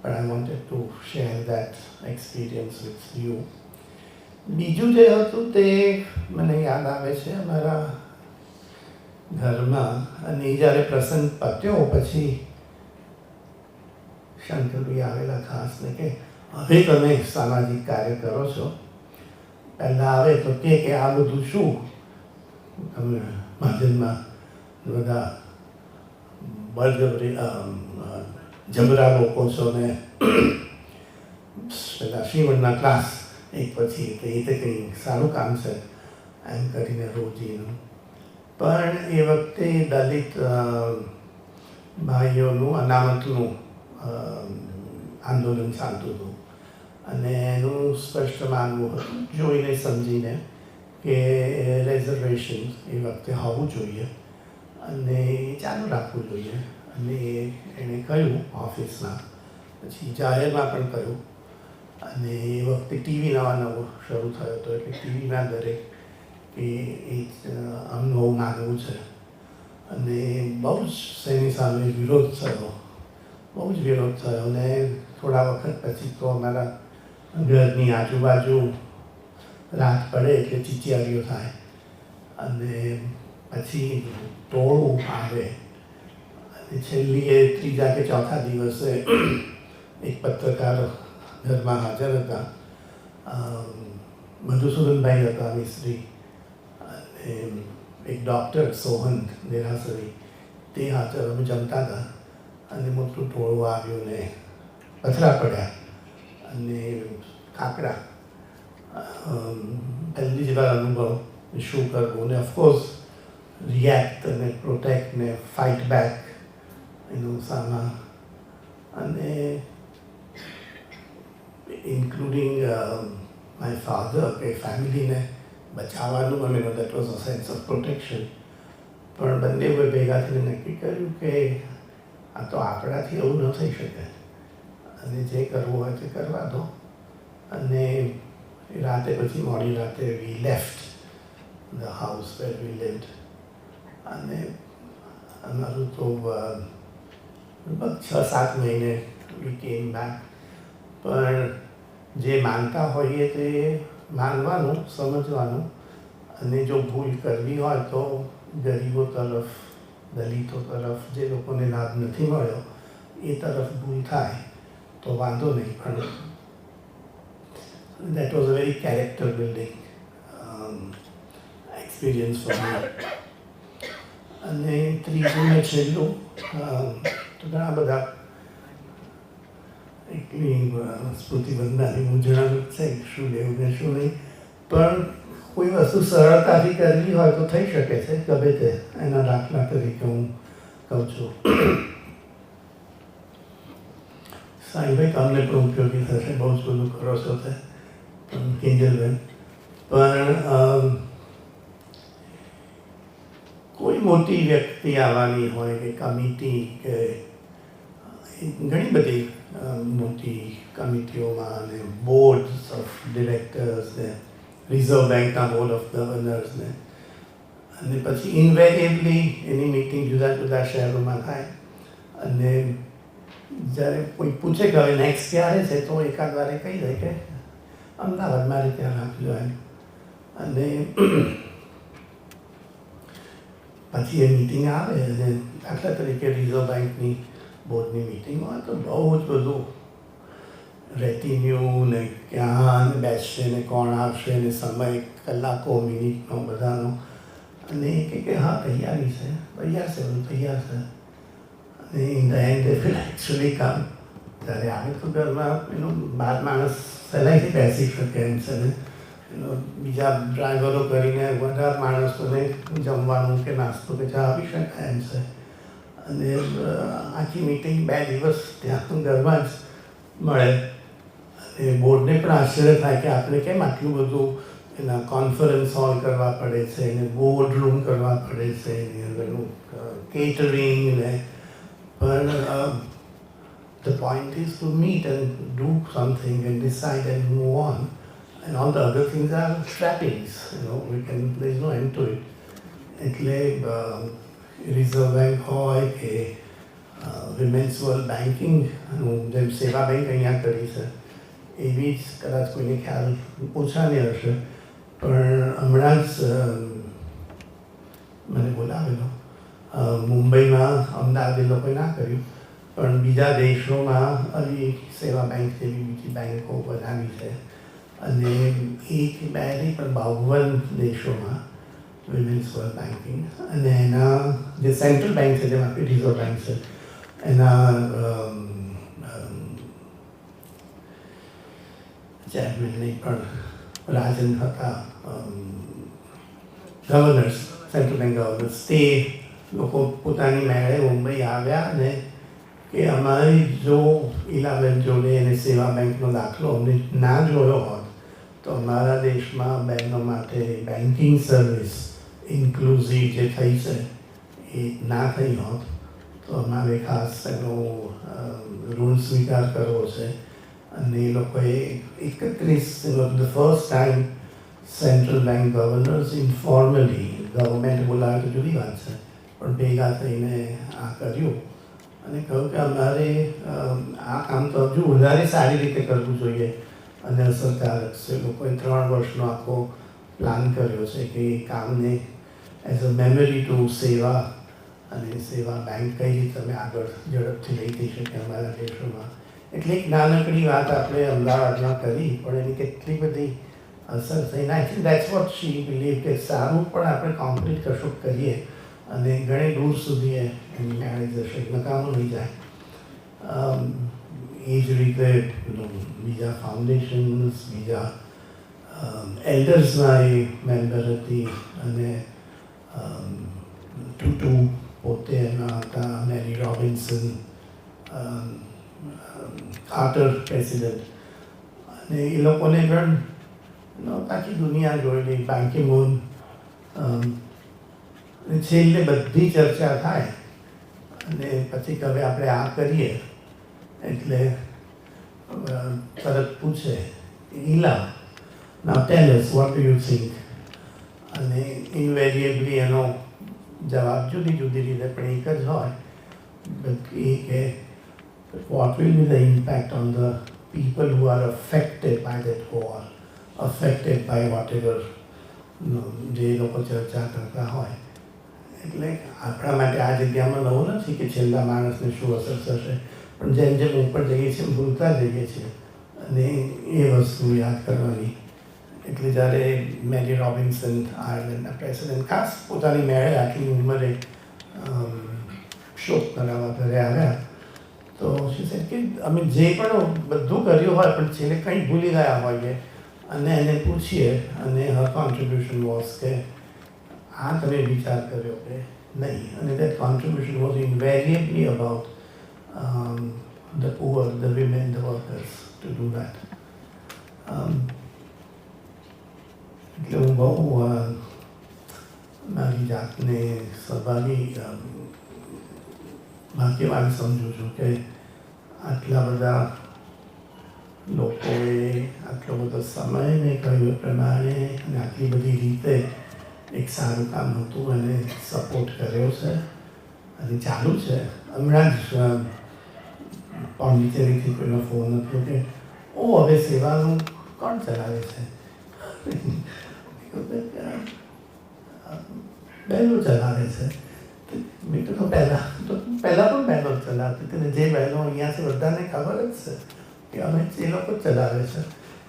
but I wanted to share that experience with you. બીજું જે હતું તે મને યાદ આવે છે અમારા ઘરમાં, અને જ્યારે પ્રસંગ પત્યો પછી શંકરભાઈ આવેલા ખાસ ને કે હવે તમે સામાજિક કાર્ય કરો છો. પહેલાં આવે તો કે આ બધું શું તમે મહાજનમાં બધા બળજબરી જબરા લોકો છો ને પેલા શ્રીવનના ક્લાસ એક પછી એ તો કંઈ સારું કામ છે એમ કરીને રોજીનું. પણ એ વખતે દલિત ભાઈઓનું અનામતનું આંદોલન ચાલતું હતું, અને એનું સ્પષ્ટ માનવું હતું, જોઈને સમજીને, કે રિઝર્વેશન એ વખતે હોવું જોઈએ અને ચાલુ રાખવું જોઈએ. અને એણે કહ્યું ઓફિસમાં, પછી જાહેરમાં પણ કહ્યું, અને એ વખતે ટીવી નવો શરૂ થયો હતો, એટલે ટીવીના દરેક કે એ આમનું માનવું છે. અને બહુ જ એની સામે વિરોધ થયો, બહુ જ વિરોધ થયો. અને થોડા વખત પછી તો અમારા ઘરની આજુબાજુ રાત પડે એટલે ચીચિયારીઓ થાય, અને પછી ટોળું આવે, અને છેલ્લી એ ત્રીજા કે ચોથા દિવસે એક પત્રકાર ઘરમાં હાજર હતા, મધુસૂદનભાઈ હતા મિસ્ત્રી, અને એક ડૉક્ટર સોહન દેરાસરી, તે હાજર. અમે જમતા હતા, અને મોટું ટોળું આવ્યું ને પથરા પડ્યા અને કાકડા. પહેલી જ વાર અનુભવ શું કરવું. ને ઓફકોર્સ રિએક્ટ અને પ્રોટેક્ટ ને ફાઇટ બેક એનો સામા અને ઇન્ક્લુડિંગ માય ફાધર કે ફેમિલીને બચાવવાનું અને that was a sense of protection. પણ બંને ભેગા થઈને નક્કી કર્યું કે આ તો આપણાથી એવું ન થઈ શકે અને જે કરવું હોય તે કરવા દો. અને રાતે પછી મોડી રાતે વી લેફ્ટ ધ હાઉસ વેર વી લિવ્ડ અને અમારું તો લગભગ 6-7 મહિને વી કેમ બેક. પણ જે માનતા હોઈએ તે માનવાનું, સમજવાનું અને જો ભૂલ કરવી હોય તો ગરીબો તરફ, દલિતો તરફ, જે લોકોને લાભ નથી મળ્યો એ તરફ ભૂલ થાય તો વાંધો નહીં. પણ that was a very character building experience for me. અને ત્રીજું ને છેલ્લું તો ઘણા બધા એટલી સ્મૃતિબંધાની મૂંઝવણ છે શું લેવું ને શું નહીં. પણ કોઈ વસ્તુ સરળતાથી કરવી હોય તો થઈ શકે છે ગમે તે. એના દાખલા તરીકે હું કહું છું, સાંઈભાઈ તમને પણ ઉપયોગી થશે, બહુ જ બધું કરો છો તે કિંજલબેન. પણ કોઈ મોટી વ્યક્તિ આવવાની હોય કે કમિટી કે ઘણી બધી મોટી કમિટીઓમાં અને બોર્ડ્સ ઓફ ડિરેક્ટર્સ ને રિઝર્વ બેંકના બોર્ડ ઓફ ગવર્નર્સ ને અને પછી ઇન્વેરિએબલી એની મિટિંગ જુદા જુદા શહેરોમાં થાય. અને જ્યારે કોઈ પૂછે કે હવે નેક્સ્ટ ક્યારે છે તો એકાદ વારે કહી દે કે અમદાવાદ મારે ત્યાં રાખજો એમ. અને પછી એ મિટિંગ આવે અને દાખલા તરીકે રિઝર્વ બેંકની બોર્ડની મિટિંગ હોય તો બહુ જ બધું રેટિન્યુ ને ક્યાં બેસશે ને કોણ આવશે ને સમય કલાકો મિનિટનો બધાનો. અને એ કહે કે હા તૈયારી છે, તૈયાર છે, બધું તૈયાર છે. અને in the and they will actually કામ. ત્યારે આવે તો ઘરમાં એનો 12 માણસ સહેલાઈથી બેસી શકે એમ છે ને એનો બીજા ડ્રાઈવરો કરીને વધારે માણસોને જમવાનું કે નાસ્તો કે ચા આપી શકાય એમ છે. અને આખી મિટિંગ 2 દિવસ ત્યાં ઘરમાં જ મળે. અને બોર્ડને પણ આશ્ચર્ય થાય કે આપણે કેમ આટલું બધું એના કોન્ફરન્સ હોલ કરવા પડે છે, એને બોર્ડ રૂમ કરવા પડે છે, એની અંદરનું કેટરિંગ ને. પણ the point is to meet and do something and decide and move on. And all the other things are trappings, there is no end to it. એટલે રિઝર્વ બેંક હોય કે women's world બેન્કિંગનું જેમ સેવા bank અહીંયા કરી છે એવી જ કદાચ કોઈને ખ્યાલ ઓછાને હશે. પણ હમણાં જ મને બોલાવેલો મુંબઈમાં, અમદાવાદ એ લોકોએ ના કર્યું પણ બીજા દેશોમાં આવી સેવા બેંક જેવી બીજી બેંકો બનાવી છે. અને 1-2 નહીં પણ 52 દેશોમાં વિમેન્સ વર્લ્ડ બેન્કિંગ. અને એના જે સેન્ટ્રલ બેંક છે જેમાં રિઝર્વ બેંક છે એના ચેરમેન નહીં પણ રાજન હતા ગવર્નર્સ, સેન્ટ્રલ બેંક ગવર્નર્સ. તે લોકો પોતાની મેળે મુંબઈ આવ્યા ને કે અમારી જો ઈલાબેન જોડે એને સેવા બેંકનો દાખલો અમને ના જોયો હોત તો અમારા દેશમાં બહેનો માટે બેન્કિંગ સર્વિસ ઇન્ક્લુઝિવ જે થઈ છે એ ના થઈ હોત. તો અમારે ખાસ એનો ઋણ સ્વીકાર કરવો છે. અને એ લોકોએ 31 the first time central bank governors informally, government બોલાવે તો જુદી વાત છે, પણ ભેગા થઈને આ કર્યું. અને કહ્યું કે અમારે આ કામ તો હજુ વધારે સારી રીતે કરવું જોઈએ અને અસરકારક છે. લોકોએ 3 વર્ષનો આખો પ્લાન કર્યો છે કે એ કામને એઝ અ મેમરી ટુ સેવા અને સેવા બેંક કઈ રીતે અમે આગળ ઝડપથી લઈ જઈ શકીએ અમારા દેશોમાં. એટલે એક નાનકડી વાત આપણે અમદાવાદમાં કરી પણ એની કેટલી બધી અસર થઈ. I think that's what she believe કે સારું પણ આપણે કોમ્પ્લીટ કશું કરીએ અને ઘણી દૂર સુધી એની મેળવી જશે, નકામું નહીં જાય. એ જ રીતે બીજા ફાઉન્ડેશન્સ, બીજા એલ્ડર્સના એ મેમ્બર હતી અને ટુટુ પોતે એમાં હતા, મેરી રોબિન્સન, કાર્ટર પ્રેસિડેન્ટ, અને એ લોકોને પણ આખી દુનિયા જોયેલી, બાન કી મૂન, છેલ્લે બધી ચર્ચા થાય અને પછી કે હવે આપણે આ કરીએ એટલે તરત પૂછે, Ila, now tell us what do you think, અને ઇન્વેરિએબલી એનો જવાબ જુદી જુદી રીતે પણ એક જ હોય એ કે what will be the impact on the people who are affected by that war, affected by whatever જે લોકો ચર્ચા કરતા હોય. એટલે આપણા માટે આ જગ્યામાં નવું નથી કે છેલ્લા માણસને શું અસર થશે, પણ જેમ જેમ ઉપર જઈએ છીએ ભૂલતા જઈએ છીએ અને એ વસ્તુ યાદ કરવાની. એટલે જ્યારે મેરી રોબિન્સન આયર્લેન્ડના પ્રેસિડેન્ટ ખાસ પોતાની મેળે આટલી ઉંમરે શોક કરાવવા ઘરે આવ્યા તો શું છે કે અમે જે પણ બધું કર્યું હોય પણ છેલ્લે કંઈ ભૂલી ગયા હોઈએ અને એને પૂછીએ અને હર કોન્ટ્રીબ્યુશન વોઝ કે આ તમે વિચાર કર્યો કે નહીં, અને that contribution was invariably about the poor, the women, the workers to do that. એટલે હું બહુ મારી જાતને સૌભાગી ભાગ્યવાન સમજું છું કે આટલા બધા લોકોએ આટલો બધો સમય મેં કહ્યું પ્રમાણે અને આટલી બધી રીતે એક સારું કામ હતું અને સપોર્ટ કર્યો છે અને ચાલુ છે. હમણાં જ પોંડિચેરીથી કોઈનો ફોન હતો કે હવે સેવાનું કોણ ચલાવે છે? બહેનો ચલાવે છે. મેં તો પહેલાં પણ બહેનો જ ચલાવતી હતી ને જે બહેનો અહીંયા છે બધાને ખબર જ છે કે અમે એ લોકો જ ચલાવે છે.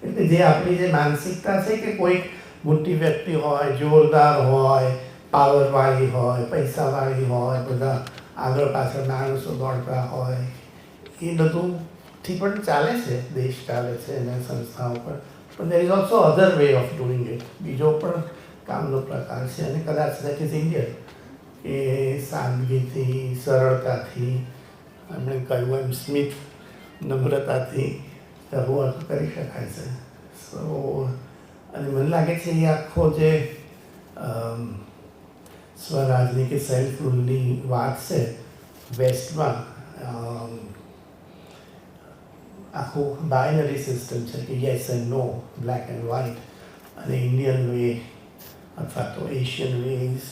એટલે જે આપણી જે માનસિકતા છે કે કોઈક મોટી વ્યક્તિ હોય, જોરદાર હોય, પાવરવાળી હોય, પૈસાવાળી હોય, બધા આગળ પાછળ માણસો દોડતા હોય, એ બધુંથી પણ ચાલે છે, દેશ ચાલે છે અને સંસ્થાઓ પણ. પણ there is also other way of doing it. બીજો પણ કામનો પ્રકાર છે અને કદાચ દેટ ઇઝ ઇન્ડિયન કે સાદગીથી, સરળતાથી, એમણે કહ્યું એમ સ્મિત નમ્રતાથી કરવું કરી શકાય છે. સો અને મને લાગે છે એ આખો જે સ્વરાજની કે સેલ્ફ રૂલની વાત છે વેસ્ટમાં, આખું બાયનરી સિસ્ટમ છે કે yes and no, black and white, અને ઇન્ડિયન વે અથવા તો Asian way is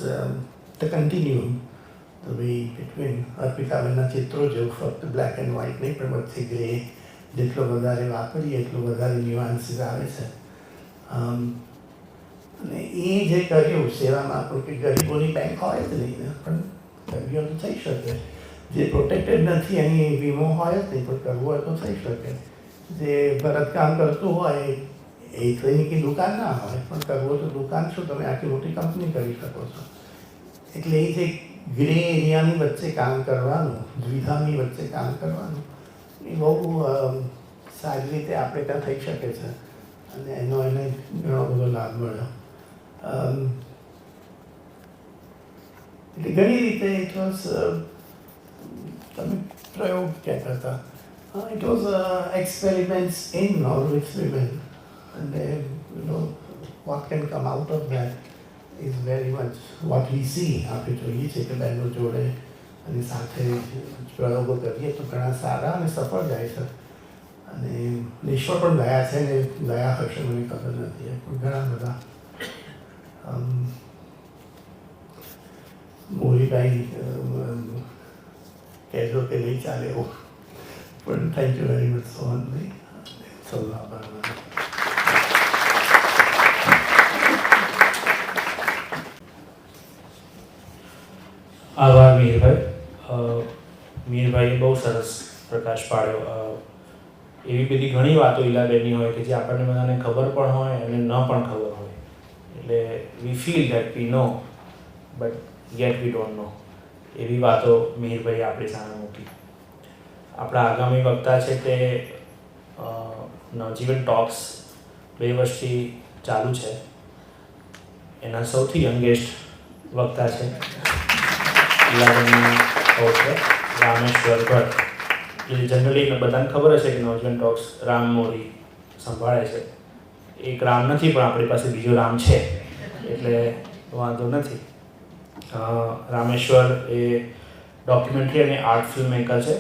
the continuum, the way between. અર્પિતાબેનના ચિત્રો જેવું ફક્ત બ્લેક એન્ડ વ્હાઇટ નહીં પણ વચ્ચે ગ્રે, જેટલો વધારે વાપરીએ એટલું વધારે ન્યુઆન્સીસ આવે છે. અને એ જે કર્યું સેવામાં આપણું કે ગરીબોની બેંક હોય જ નહીં ને, પણ કર્યું તો થઈ શકે. જે પ્રોટેક્ટેડ નથી એની વીમો હોય જ નહીં, પણ કરવું હોય તો થઈ શકે. જે ભરતકામ કરતું હોય એ એની દુકાન ના હોય, પણ કરવું હોય તો દુકાન શું તમે આટલી મોટી કંપની કરી શકો છો. એટલે એ જે ગ્રે એરિયાની વચ્ચે કામ કરવાનું, દ્વિધાની વચ્ચે કામ કરવાનું, એ બહુ સારી રીતે આપણે ત્યાં થઈ શકે છે અને એનો એને ઘણો બધો લાભ મળ્યો. એટલે ઘણી રીતે ઇટ વોઝ, તમે પ્રયોગ કહેતા હતા, it was experiments in or with women, અને what can come out of that is very much what we see. આપણે જોઈએ છીએ કે બહેનો જોડે અને સાથે પ્રયોગો કરીએ તો ઘણા સારા અને સફળ જાય છે, અને નિષ્ફળ પણ ગયા છે ને ગયા હશે મને ખબર નથી, પણ ઘણા બધા. મોરીભાઈ કહેજો કે નહીં ચાલે એવું, પણ થેન્ક યુ વેરી મચ સોહનભાઈ. સૌનો આભાર. આભાર મીરભાઈ. મીરભાઈએ બહુ સરસ પ્રકાશ પાડ્યો. એવી બધી ઘણી વાતો ઈલાબેનની હોય કે જે આપણને બધાને ખબર પણ હોય અને ન પણ ખબર હોય. એટલે we feel that we know but yet we don't know. એવી વાતો મીરભાઈ આપણી સામે મૂકી. આપણા આગામી વક્તા છે તે નવજીવન ટોક્સ 2 વર્ષથી ચાલુ છે. એના સૌથી યંગેસ્ટ વક્તા છે ઈલાબેનની હોસ્ટ છે રામેશ્વર ભટ્ટ, જે જનરલી બધાને ખબર હશે કે નવજીવન ટોક્સ રામ મોરી સંભાળે છે. એક રામ નથી પણ આપણી પાસે બીજો રામ છે એટલે વાંધો નથી. રામેશ્વર એ ડોક્યુમેન્ટરી અને આર્ટ ફિલ્મ મેકર છે.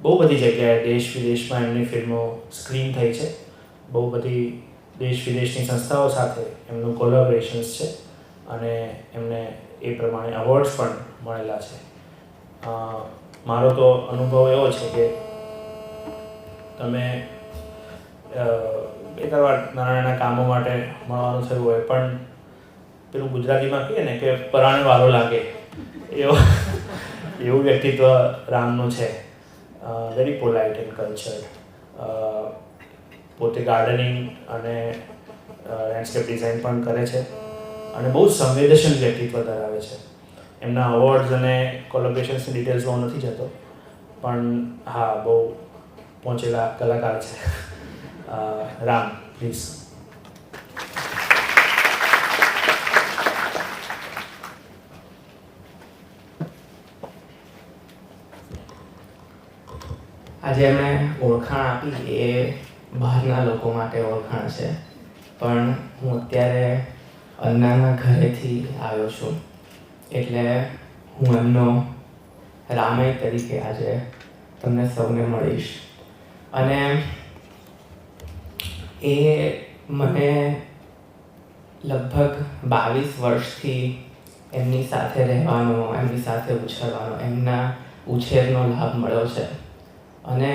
બહુ બધી જગ્યાએ દેશ વિદેશમાં એમની ફિલ્મો સ્ક્રીન થઈ છે. બહુ બધી દેશ વિદેશની સંસ્થાઓ સાથે એમનું કોલેબોરેશન્સ છે અને એમને એ પ્રમાણે અવોર્ડ્સ પણ મળેલા છે. મારો તો અનુભવ એવો છે કે તમે એકાદ વાર નાના નાના કામો માટે મળવાનું થયું હોય પણ પેલું ગુજરાતીમાં કહીએ ને કે પરાણે વાલો લાગે એવું વ્યક્તિત્વ રામનું છે. Very polite and cultured. પોતે ગાર્ડનિંગ અને લેન્ડસ્કેપ ડિઝાઇન પણ કરે છે અને બહુ સંવેદનશીલ વ્યક્તિત્વ ધરાવે છે. એમના અવોર્ડ્સ અને કોલેબોરેશન્સની ડિટેલ્સમાં હું નથી જતો પણ હા, બહુ પહોંચેલા કલાકાર છે. રામ, પ્લીઝ. આજે એમણે ઓળખાણ આપી એ બહારના લોકો માટે ઓળખાણ છે, પણ હું અત્યારે અન્નાના ઘરેથી આવ્યો છું એટલે હું એમનો રામય તરીકે આજે તમને સૌને મળીશ. અને એ મને લગભગ 22 વર્ષથી એમની સાથે રહેવાનો, એમની સાથે ઉછરવાનો, એમના ઉછેરનો લાભ મળ્યો છે. અને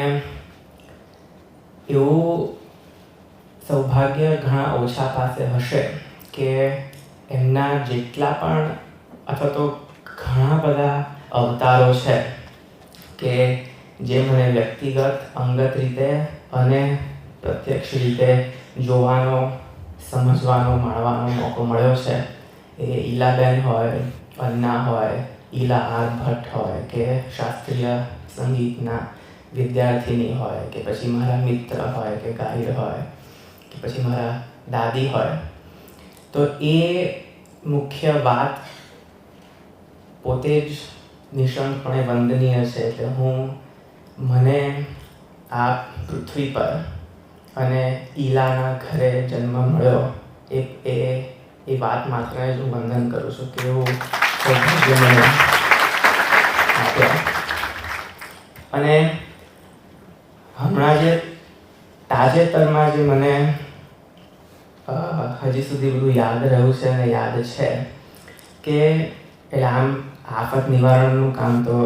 એવું સૌભાગ્ય ઘણા ઓછા પાસે હશે કે એમના જેટલા પણ અથવા તો ઘણા બધા અવતારો છે કે જે મને વ્યક્તિગત અંગત રીતે અને પ્રત્યક્ષ રીતે જોવાનો, સમજવાનો, માણવાનો મોકો મળ્યો છે. એ ઈલાબેન હોય, અન્ના હોય, ઈલા આર ભટ્ટ હોય કે શાસ્ત્રીય સંગીતના વિદ્યાર્થીની હોય કે પછી મારા મિત્ર હોય કે ગાઈડ હોય કે પછી મારા દાદી હોય, તો એ મુખ્ય વાત પોતે જ નિઃશંકપણે વંદનીય છે. એટલે મને આ પૃથ્વી પર અને ઈલાના ઘરે જન્મ મળ્યો એ વાત માત્ર જ હું વંદન કરું છું કે એવું સૌભાગ્ય મને આપ્યા. અને હમણાં જે તાજેતરમાં જે મને હજી સુધી બધું યાદ રહ્યું છે અને યાદ છે કે એટલે આમ આફત નિવારણનું કામ તો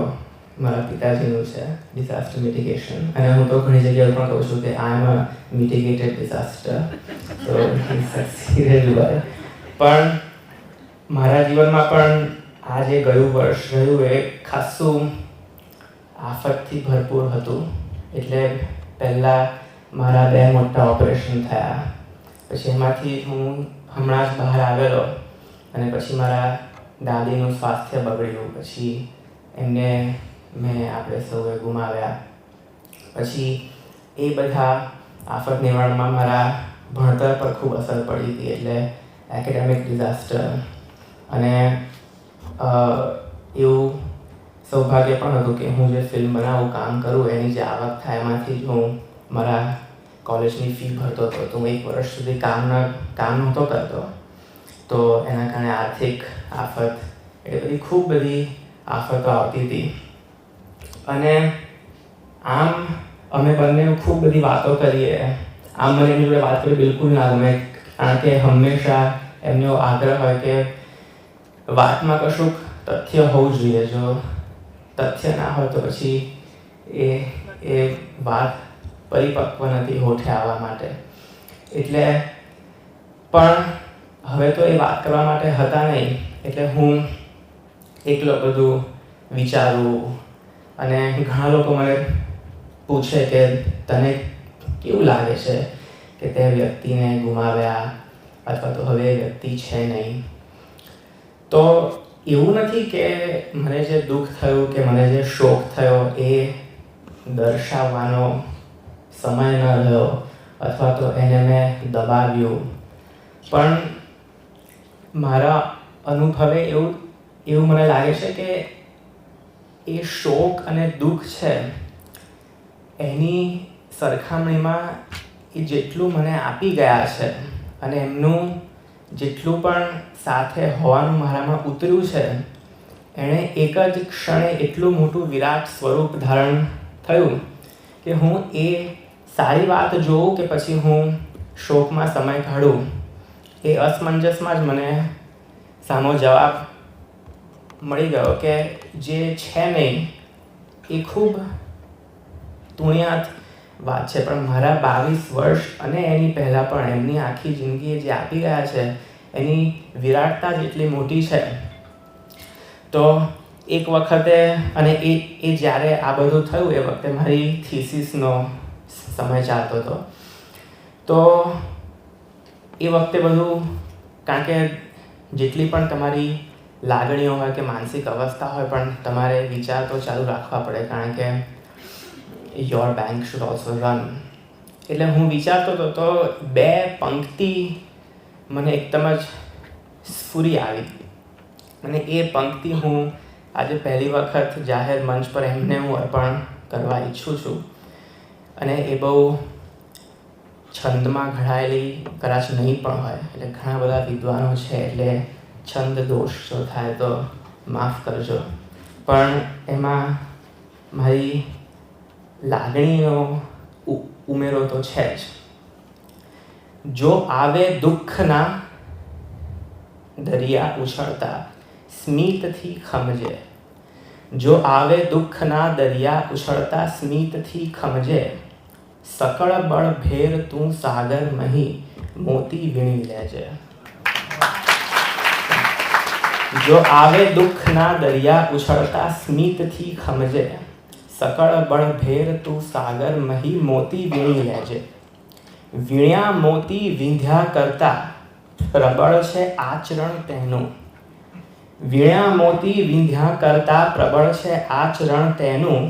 મારા પિતાજીનું છે, ડિઝાસ્ટર મિટિગેશન. અને હું તો ઘણી જગ્યાએ પણ કહું છું કે આઈ એમ અ મિટિગેટેડ ડિઝાસ્ટર, તો પણ મારા જીવનમાં પણ આ જે ગયું વર્ષ રહ્યું એ ખાસું આફતથી ભરપૂર હતું. એટલે પહેલાં મારા 2 મોટા ઓપરેશન થયા, પછી એમાંથી હું હમણાં જ બહાર આવેલો અને પછી મારા દાદીનું સ્વાસ્થ્ય બગડ્યું, પછી એમને આપણે સૌએ ગુમાવ્યા. પછી એ બધા આફત નિવારણમાં મારા ભણતર પર ખૂબ અસર પડી હતી, એટલે એકેડેમિક ડિઝાસ્ટર. અને એવું સૌભાગ્ય પણ હતું કે હું જે ફિલ્મ બનાવું, કામ કરું, એની જે આવક થાય એમાંથી જ હું મારા કોલેજની ફી ભરતો હતો. તો હું 1 વર્ષ સુધી કામ નહોતો કરતો, તો એના કારણે આર્થિક આફત, એ બધી ખૂબ બધી આફતો આવતી હતી. અને આમ અમે બંને ખૂબ બધી વાતો કરીએ. આમ મને એમની જોડે વાત કરી બિલકુલ ના ગમે, કારણ કે હંમેશા એમનો આગ્રહ હોય કે વાતમાં કશુંક તથ્ય હોવું જોઈએ. જો તથ્ય ના હોય તો પછી એ વાત પરિપક્વ નથી હોઠે આવવા માટે. એટલે પણ હવે તો એ વાત કરવા માટે હતા નહીં, એટલે હું એકલો બધું વિચારું. અને ઘણા લોકો મને પૂછે કે તને કેવું લાગે છે કે તે વ્યક્તિને ગુમાવ્યા અથવા તો હવે એ વ્યક્તિ છે નહીં. તો એવું નથી કે મને જે દુઃખ થયું કે મને જે શોક થયો એ દર્શાવવાનો સમય ન રહ્યો અથવા તો એને મેં દબાવ્યું, પણ મારા અનુભવે એવું મને લાગે છે કે એ શોક અને દુઃખ છે એની સરખામણીમાં એ જેટલું મને આપી ગયા છે અને એમનું જેટલું પણ સાથે હોવાનું મારામાં ઉતર્યું છે, એણે એક જ ક્ષણે એટલું મોટું વિરાટ સ્વરૂપ ધારણ થયું કે હું એ સારી વાત જોઉં કે પછી હું શોકમાં સમય કાઢું, એ અસમંજસમાં જ મને સામો જવાબ મળી ગયો કે જે છે નહીં એ ખૂબ તુણિયાત વાત છે, પણ મારા 22 વર્ષ અને એની પહેલાં પણ એમની આખી જિંદગી જે આપી ગયા છે એની વિરાટતા જેટલી મોટી છે. તો એક વખતે અને એ જ્યારે આ બધું થયું એ વખતે મારી થીસીસનો સમય ચાલતો હતો. તો એ વખતે બધું, કારણ કે જેટલી પણ તમારી લાગણીઓ હોય કે માનસિક અવસ્થા હોય, પણ તમારે વિચાર તો ચાલુ રાખવા પડે, કારણ કે your bank should also run. એટલે હું વિચારતો હતો તો 2 પંક્તિ મને એકદમ જ સ્ફુરી આવી અને એ પંક્તિ હું આજે પહેલી વખત જાહેર મંચ પર એમને હું અર્પણ કરવા ઈચ્છું છું. અને એ બહુ છંદમાં ઘડાયેલી કદાચ નહીં પણ હોય, એટલે ઘણા બધા વિદ્વાનો છે એટલે છંદ દોષ જો થાય તો માફ કરજો, પણ એમાં મારી લાગણીનો ઉમેરો તો છે જ. જો આવે દુઃખના દરિયા ઉછળતા સ્મિતથી ખમજે, જો આવે દુઃખના દરિયા ઉછળતા સ્મિતથી ખમજે, સકળ બળ ભેર તું સાગર મહી મોતી વીણી લેજે. જો આવે દુઃખના દરિયા ઉછળતા સ્મિતથી ખમજે, સકળ બળ ભેર તું સાગર મહી મોતી વીણી લેજે. વીણ્યા મોતી વિંધ્યા કરતા પ્રબળ છે આચરણ તેનું, વીણ્યા મોતી વિંધ્યા કરતા પ્રબળ છે આચરણ તેનું,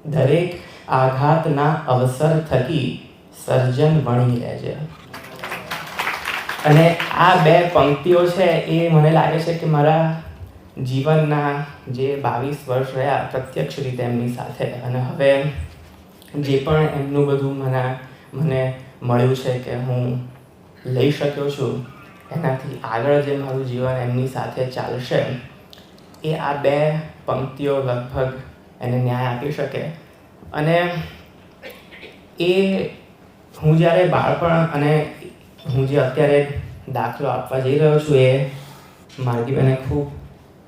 દરેક આઘાતના અવસર થકી સર્જન વણી લેજે. અને આ 2 પંક્તિઓ છે એ મને લાગે છે કે મારા જીવનના જે 22 વર્ષ રહ્યા પ્રત્યક્ષ રીતે એમની સાથે, અને હવે જે પણ એમનું બધું મને મળ્યું છે કે હું લઈ શક્યો છું, એનાથી આગળ જે મારું જીવન એમની સાથે ચાલશે એ આ 2 પંક્તિઓ લગભગ એને ન્યાય આપી શકે. અને એ હું જ્યારે બાળપણ અને હું જે અત્યારે દાખલો આપવા જઈ રહ્યો છું એ માર્ગીબેને ખૂબ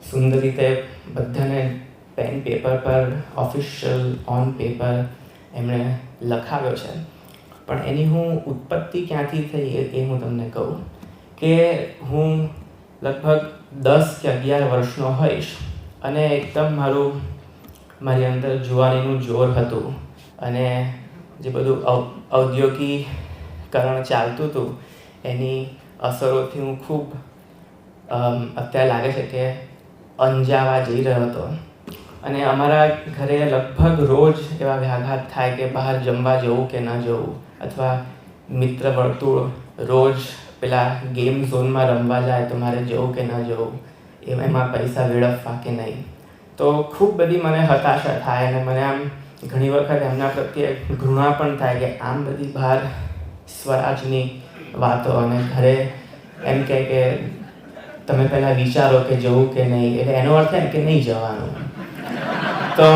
સુંદર રીતે બધાને પેન પેપર પર ઓફિશિયલ ઓન પેપર એમણે લખાવ્યો છે. પણ એની હું ઉત્પત્તિ ક્યાંથી થઈ એ હું તમને કહું કે હું લગભગ 10 કે 11 વર્ષનો હોઈશ અને એકદમ મારી અંદર જુવાનીનું જોર હતું અને જે બધું ઔદ્યોગિકરણ ચાલતું હતું એની અસરોથી હું ખૂબ અત્યારે લાગે છે કે અંજાવા જઈ રહ્યો હતો. અને અમારા ઘરે લગભગ રોજ એવા વ્યાઘાત થાય કે બહાર જમવા જવું કે ન જવું, અથવા મિત્ર વર્તુળ રોજ પેલા ગેમ ઝોનમાં રમવા જાય તો મારે જવું કે ન જવું, એમાં પૈસા વેડફવા કે નહીં. તો ખૂબ બધી મને હતાશા થાય અને મને આમ ઘણી વખત એમના પ્રત્યે ઘૃણા પણ થાય કે આમ બધી બહાર સ્વરાજની વાતો, અને ઘરે એમ કહે કે તમે પહેલાં વિચારો કે જવું કે નહીં, એટલે એનો અર્થ એમ કે નહીં જવાનું. તો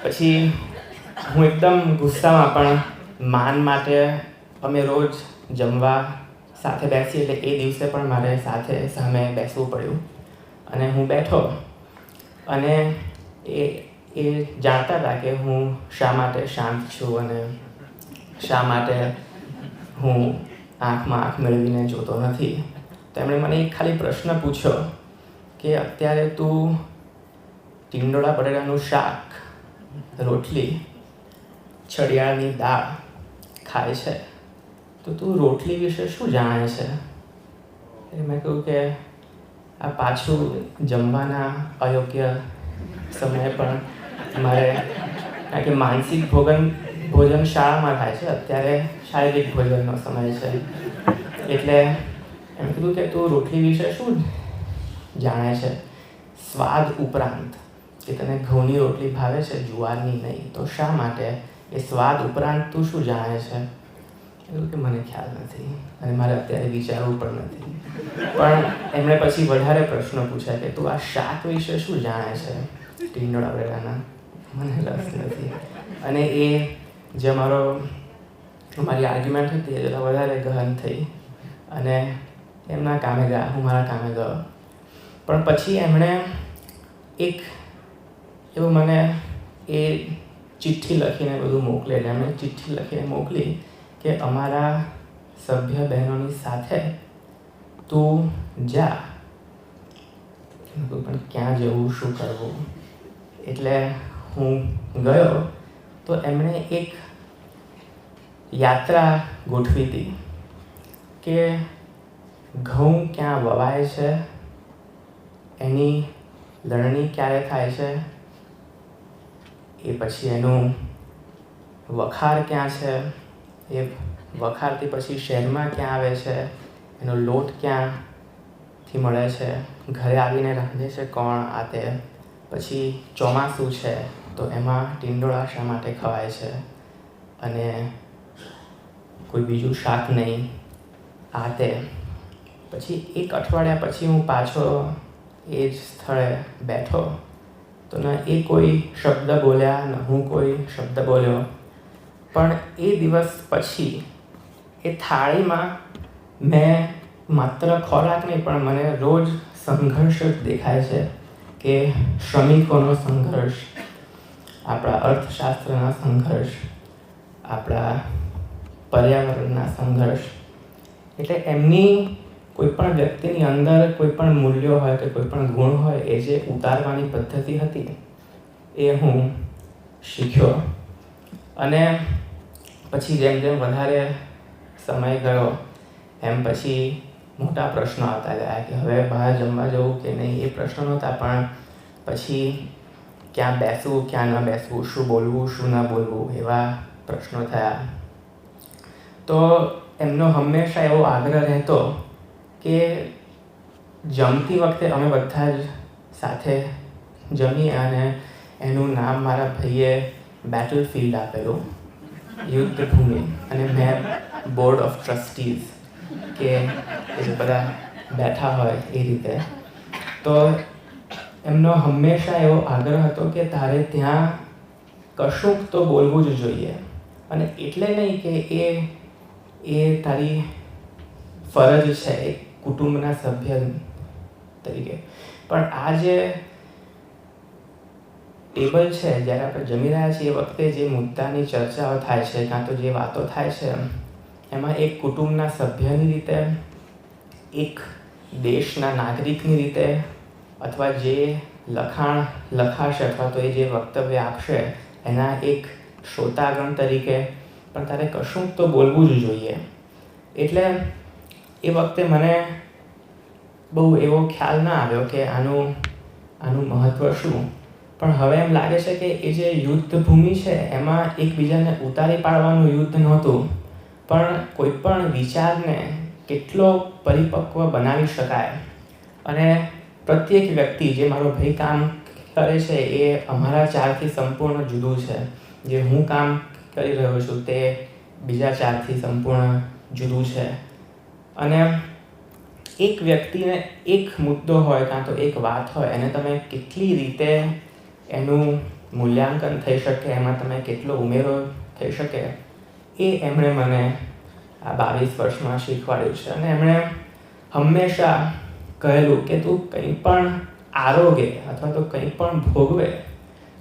પછી હું એકદમ ગુસ્સામાં, પણ માન માટે અમે રોજ જમવા સાથે બેસીએ, એટલે એ દિવસે પણ મારે સાથે સામે બેસવું પડ્યું. અને હું બેઠો અને એ જાણતા હતા કે હું શા માટે શાંત છું અને શા માટે હું આંખમાં આંખ મેળવીને જોતો નથી. તો એમણે મને એક ખાલી પ્રશ્ન પૂછ્યો કે અત્યારે તું ટીંડોળા બટેટાનું શાક, રોટલી, છડિયાળની દાળ ખાય છે, તો તું રોટલી વિશે શું જાણે છે? એટલે મેં કહ્યું કે આ પાછું જમવાના અયોગ્ય સમયે પણ મારે, કારણ કે માનસિક ભોજન શાળામાં થાય છે, અત્યારે શારીરિક ભોજનનો સમય છે. એટલે એમ કીધું કે તું રોટલી વિશે શું જાણે છે? સ્વાદ ઉપરાંત કે તને ઘઉંની રોટલી ભાવે છે, જુવારની નહીં, તો શા માટે? એ સ્વાદ ઉપરાંત તું શું જાણે છે? એવું કે મને ખ્યાલ નથી અને મારે અત્યારે વિચારવું પણ નથી. પણ એમણે પછી વધારે પ્રશ્નો પૂછ્યા કે તું આ શાક વિશે શું જાણે છે ટીંડોળા બટેટાના? મને રસ નથી. અને એ જે અમારી આર્ગ્યુમેન્ટ હતી એ જરા વધારે ગહન થઈ અને એમના કામે ગયા, હું મારા કામે ગયો. પણ પછી એમણે એક એવું મને એ ચિઠ્ઠી લખીને બધું મોકલેલ. એમણે ચિઠ્ઠી લખીને મોકલી કે અમારા સભ્ય બહેનોની સાથે તું જા. પણ ક્યાં જવું, શું કરવું? એટલે હું ગયો તો એમણે એક યાત્રા ગોઠવી હતી કે ઘઉં ક્યાં વવાય છે, એની લણણી ક્યારે થાય છે, એ પછી એનું વખાર ક્યાં છે, એ વખારથી પછી શહેરમાં ક્યાં આવે છે, એનો લોટ ક્યાંથી મળે છે, ઘરે આવીને રાંધે છે કોણ, આ તે. પછી ચોમાસું છે તો એમાં ટીંડોળા શા માટે ખવાય છે અને કોઈ બીજું શાક નહીં, આ તે. પછી એક અઠવાડિયા પછી હું પાછો એ જ સ્થળે બેઠો તો ન એ કોઈ શબ્દ બોલ્યા, ન હું કોઈ શબ્દ બોલ્યો. પણ એ દિવસ પછી એ થાળીમાં મેં માત્ર ખોરાક નહીં પણ મને રોજ સંઘર્ષ જ દેખાય છે કે શ્રમિકોનો સંઘર્ષ, આપણા અર્થશાસ્ત્રના સંઘર્ષ, આપણા પર્યાવરણના સંઘર્ષ. એટલે એમની કોઈ પણ વ્યક્તિની અંદર કોઈ પણ મૂલ્યો હોય કે કોઈ પણ ગુણ હોય એ જે ઉતારવાની પદ્ધતિ હતી એ હું શીખ્યો. અને પછી જેમ જેમ વધારે સમય ગયો એમ પછી મોટા પ્રશ્નો આવતા ગયા કે હવે બહાર જમવા જવું કે નહીં, એ પ્રશ્નો નહોતા. પણ પછી ક્યાં બેસવું, ક્યાં ન બેસવું, શું બોલવું, શું ન બોલવું, એવા પ્રશ્નો થયા. તો એમનો હંમેશા એવો આગ્રહ રહેતો કે જમતી વખતે અમે બધા જ સાથે જમીએ. અને એનું નામ મારા ભાઈએ બેટલ ફિલ્ડ આપેલું, યુદ્ધ ભૂમિ. અને મેં બોર્ડ ઓફ ટ્રસ્ટીઝ કે એ જે બધા બેઠા હોય એ રીતે. તો એમનો હંમેશા એવો આગ્રહ હતો કે તારે ત્યાં કશુંક તો બોલવું જ જોઈએ. અને એટલે નહીં કે એ તારી ફરજ છે એક કુટુંબના સભ્ય તરીકે, પણ આ જે ટેબલ છે, જ્યારે આપણે જમી રહ્યા છીએ એ વખતે જે મુદ્દાની ચર્ચાઓ થાય છે કાં તો જે વાતો થાય છે એમાં એક કુટુંબના સભ્યની રીતે, એક દેશના નાગરિકની રીતે, અથવા જે લખાણ લખાશે અથવા તો એ જે વક્તવ્ય આપશે એના એક શ્રોતાગણ તરીકે પણ તારે કશું તો બોલવું જ જોઈએ. એટલે એ વખતે મને બહુ એવો ખ્યાલ ના આવ્યો કે આનું મહત્ત્વ શું. પણ હવે એમ લાગે છે કે એ જે યુદ્ધ ભૂમિ છે એમાં એકબીજાને ઉતારી પાડવાનું યુદ્ધ નહોતું, પણ કોઈ પણ વિચારને કેટલો પરિપક્વ બનાવી શકાય. અને પ્રત્યેક વ્યક્તિ, જે મારો ભાઈ કામ કરે છે એ અમારા ચારથી સંપૂર્ણ જુદું છે. જે હું કામ કરી રહ્યો છું તે બીજા ચારથી સંપૂર્ણ જુદું છે. અને એક વ્યક્તિને એક મુદ્દો હોય કાં તો એક વાત હોય એને તમે કેટલી રીતે એનું મૂલ્યાંકન થઈ શકે, એમાં તમે કેટલો ઉમેરો થઈ શકે, એ એમણે મને આ 22 વર્ષમાં શીખવાડ્યું છે. અને એમણે હંમેશા કહેલું કે તું કંઈ પણ આરોગે અથવા તો કંઈ પણ ભોગવે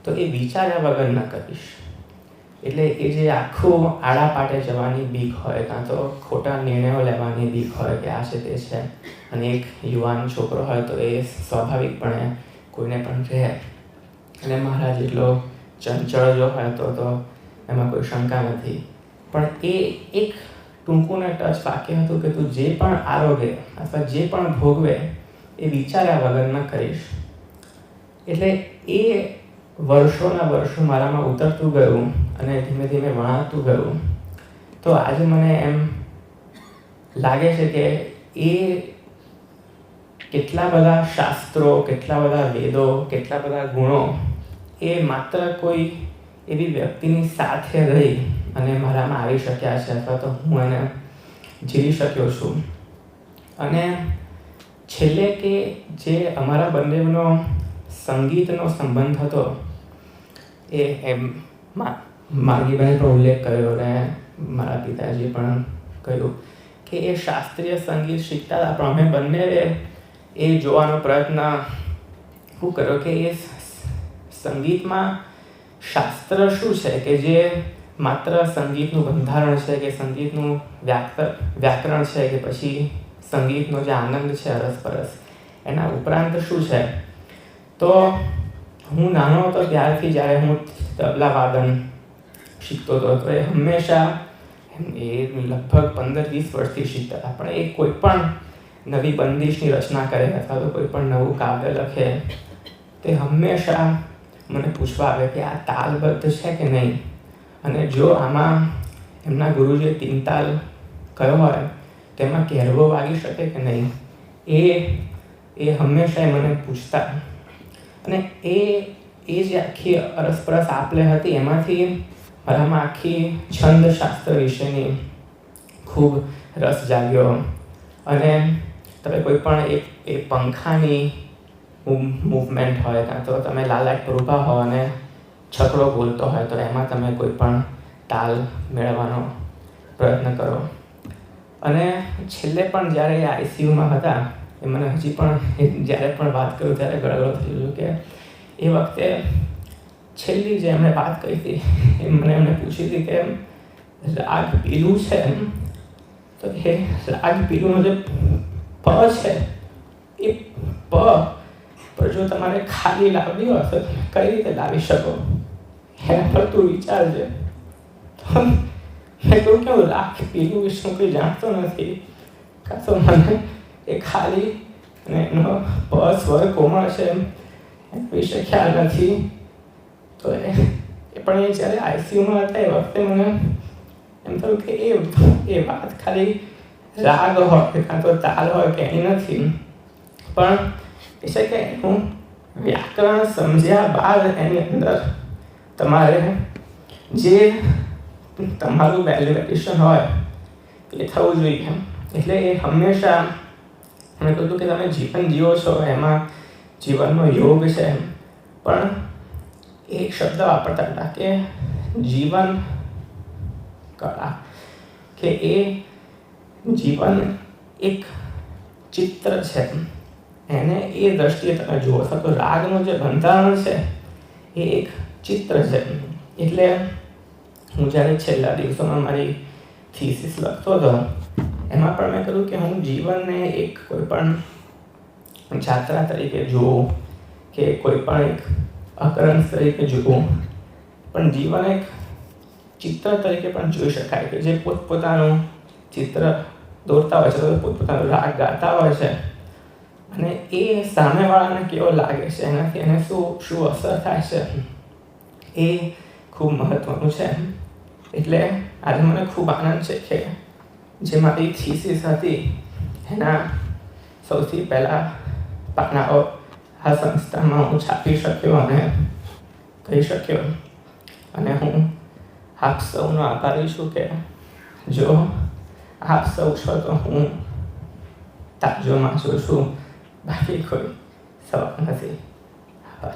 તો એ વિચાર્યા વગર ન કરીશ. એટલે એ જે આખું આડા પાટે જવાની બીક હોય કાં તો ખોટા નિર્ણયો લેવાની બીક હોય કે આ છે તે છે, અને એક યુવાન છોકરો હોય તો એ સ્વાભાવિકપણે કોઈને પણ રહે. અને મારા જેટલો ચંચળ જો હોય તો એમાં કોઈ શંકા નથી. પણ એ એક ટૂંકું ને ટચ વાક્ય હતું કે તું જે પણ આરોગે અથવા જે પણ ભોગવે એ વિચાર્યા વગર ન કરીશ. એટલે એ વર્ષોના વર્ષો મારામાં ઉતરતું ગયું અને ધીમે ધીમે વણાતું ગયું. તો આજે મને એમ લાગે છે કે એ કેટલા બધા શાસ્ત્રો, કેટલા બધા વેદો, કેટલા બધા ગુણો એ માત્ર કોઈ એવી વ્યક્તિની સાથે રહી અને મારામાં આવી શક્યા છે, અથવા તો હું એને જીવી શક્યો છું. અને છેલ્લે કે જે અમારા બંનેનો સંગીતનો સંબંધ હતો એ એમ માર્ગીભાઈ પણ ઉલ્લેખ કર્યો અને મારા પિતાજીએ પણ કહ્યું કે એ શાસ્ત્રીય સંગીત શીખતા હતા, પણ અમે બંને એ જોવાનો પ્રયત્ન શું કર્યો કે એ સંગીતમાં શાસ્ત્ર શું છે કે જે માત્ર સંગીતનું બંધારણ છે, કે સંગીતનું વ્યાકરણ છે, કે પછી સંગીતનો જે આનંદ છે અરસપરસ, એના ઉપરાંત શું છે. તો હું નાનો હતો ત્યારથી જ્યારે હું તબલા વાદન શીખતો હતો, તો એ હંમેશા એ લગભગ 15-20 વર્ષથી શીખતા હતા, પણ એ કોઈ પણ નવી બંદિશની રચના કરે અથવા તો કોઈ પણ નવું કાવ્ય લખે તે હંમેશા મને પૂછવા આવે કે આ તાલબદ્ધ છે કે નહીં, અને જો આમાં એમના ગુરુજીએ 3 તાલ કયો હોય તેમાં કેરવો વાગી શકે કે નહીં, એ હંમેશા મને પૂછતા. અને એ જે આખી અરસપરસ આપલે હતી એમાંથી મારામાં આખી છંદશાસ્ત્ર વિશેની ખૂબ રસ જાગ્યો. અને તમે કોઈ પણ એક પંખાની મૂવમેન્ટ હોય, કાં તો તમે લાલાટ પર ઊભા હો અને છકડો બોલતો હોય, તો એમાં તમે કોઈ પણ તાલ મેળવવાનો પ્રયત્ન કરો. અને છેલ્લે પણ જ્યારે એ આઈસીયુમાં હતા, એ મને હજી પણ જ્યારે પણ વાત કરું ત્યારે ગળગળો થઈ ગયો કે એ વખતે છેલ્લી જે એમણે વાત કરી હતી એ એમને પૂછી હતી કે રાગ પીલું છે, તો એ રાગ પીલુંનો જે પ છે એ પ પર જો તમારે ખાલી લાવવી હોય તો કઈ રીતે લાવી શકો, એના પર તું વિચારજે. તો મેં કહ્યું કે હું રાગ પીલું વિશે હું કંઈ જાણતો નથી, કાં તો મને એ ખાલી અને એનો પ સ્વર કોમળ છે એના વિશે ખ્યાલ નથી. તો એ પણ એ જ્યારે આઈસીયુમાં હતા એ વખતે મને એમ થયું કે એ વાત ખાલી રાગ હોય કાં તો તાલ હોય કે એની નથી, પણ એ છે કે હું વ્યાકરણ સમજ્યા બાદ એની અંદર તમારે જે તમારું વેલ્યુએશન હોય એ થવું જોઈએ. એટલે એ હંમેશા મેં કહ્યું કે તમે જીવન જીવો છો એમાં જીવનનો યોગ છે, પણ એક શબ્દ વાપરતા હતા કે જીવન કળા, કે એ જીવન એક ચિત્ર છે, એને એ દ્રષ્ટિએ તમે જુઓ છો. તો રાગનું જે બંધારણ છે એ એક ચિત્ર છે. એટલે હું જ્યારે છેલ્લા દિવસોમાં મારી થીસીસ લખતો હતો એમાં પણ મેં કહ્યું કે હું જીવનને એક કોઈ પણ જાત્રા તરીકે જોઉં કે કોઈ પણ એક અકરંસ તરીકે જોઉં, પણ જીવન એક ચિત્ર તરીકે પણ જોઈ શકાય કે જે પોતપોતાનું ચિત્ર દોરતા હોય છે, તો પોતપોતાનો રાગ ગાતા હોય છે, અને એ સામેવાળાને કેવો લાગે છે, એનાથી એને શું અસર થાય છે એ ખૂબ મહત્ત્વનું છે. એટલે આજે મને ખૂબ આનંદ છે કે જે મારી થીસીસ હતી એના સૌથી પહેલાં પાનાઓ આ સંસ્થામાં હું છાપી શક્યો અને કહી શક્યો. અને હું આપ સૌનો આભારી છું કે જો આપ સૌ છો તો હું તાજોમાં છું, બાકી કોઈ સવાલ નથી. આભાર.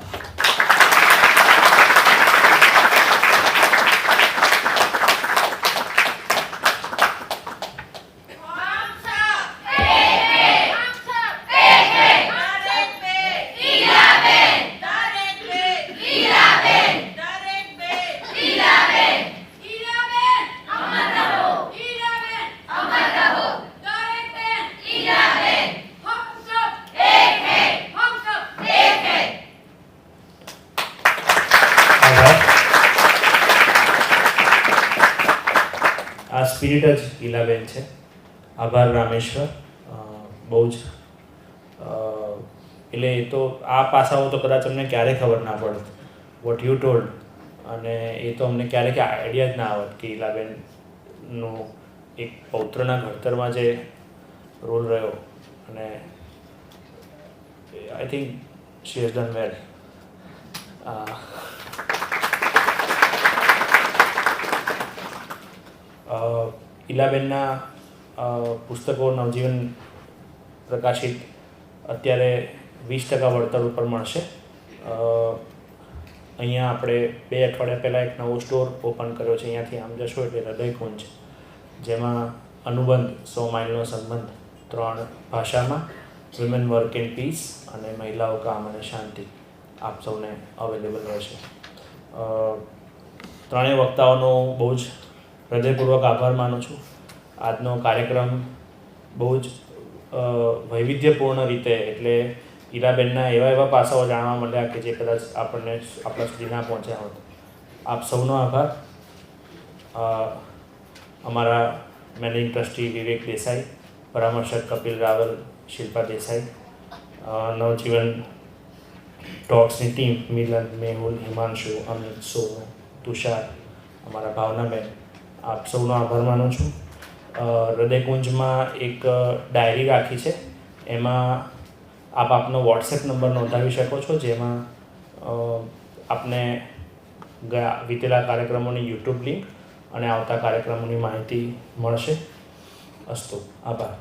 આ સ્પિરિટ જ ઈલાબેન છે. આભાર રામેશ્વર. બહુ જ એટલે એ તો આ પાસાઓ તો કદાચ અમને ક્યારેય ખબર ના પડત, વોટ યુ ટોલ્ડ, અને એ તો અમને ક્યારેક આઈડિયા જ ના આવત કે ઈલાબેનનો એક પૌત્રના ઘડતરમાં જે રોલ રહ્યો અને I think she has done well. ઈલાબેનના પુસ્તકો નવજીવન પ્રકાશિત અત્યારે 20% વળતર ઉપર મળશે. અહીંયા આપણે 2 અઠવાડિયા પહેલાં એક નવો સ્ટોર ઓપન કર્યો છે. અહીંયાથી આમ જશો એટલે હૃદયકુંજ, જેમાં અનુબંધ 100 માઇલનો સંબંધ 3 ભાષામાં, વિમેન વર્ક ઇન પીસ અને મહિલાઓ કામ અને શાંતિ આપ સૌને અવેલેબલ રહેશે. ત્રણેય વક્તાઓનો બહુ જ હૃદયપૂર્વક આભાર માનું છું. આજનો કાર્યક્રમ બહુ જ વૈવિધ્યપૂર્ણ રીતે, એટલે ઈલાબેનના એવા પાસાઓ જાણવા મળ્યા કે જે કદાચ આપણને આપણા સુધી ના પહોંચ્યા હોત. આપ સૌનો આભાર. અમારા મેનેજિંગ ટ્રસ્ટી વિવેક દેસાઈ, પરામર્શક કપિલ રાવલ, શિલ્પા દેસાઈ, નવજીવન ટોક્સની ટીમ મિલન, મેહુલ, હિમાંશુ, અમિત, સોનુ, તુષાર, અમારા ભાવનાબેન, આપ સૌનો આભાર માનું છું. હૃદયકુંજમાં એક ડાયરી રાખી છે, એમાં આપ આપનો વોટ્સએપ નંબર નોંધાવી શકો છો, જેમાં આપને વીતેલા કાર્યક્રમોની યુટ્યુબ લિંક અને આવતા કાર્યક્રમોની માહિતી મળશે. અસ્તુ. આભાર.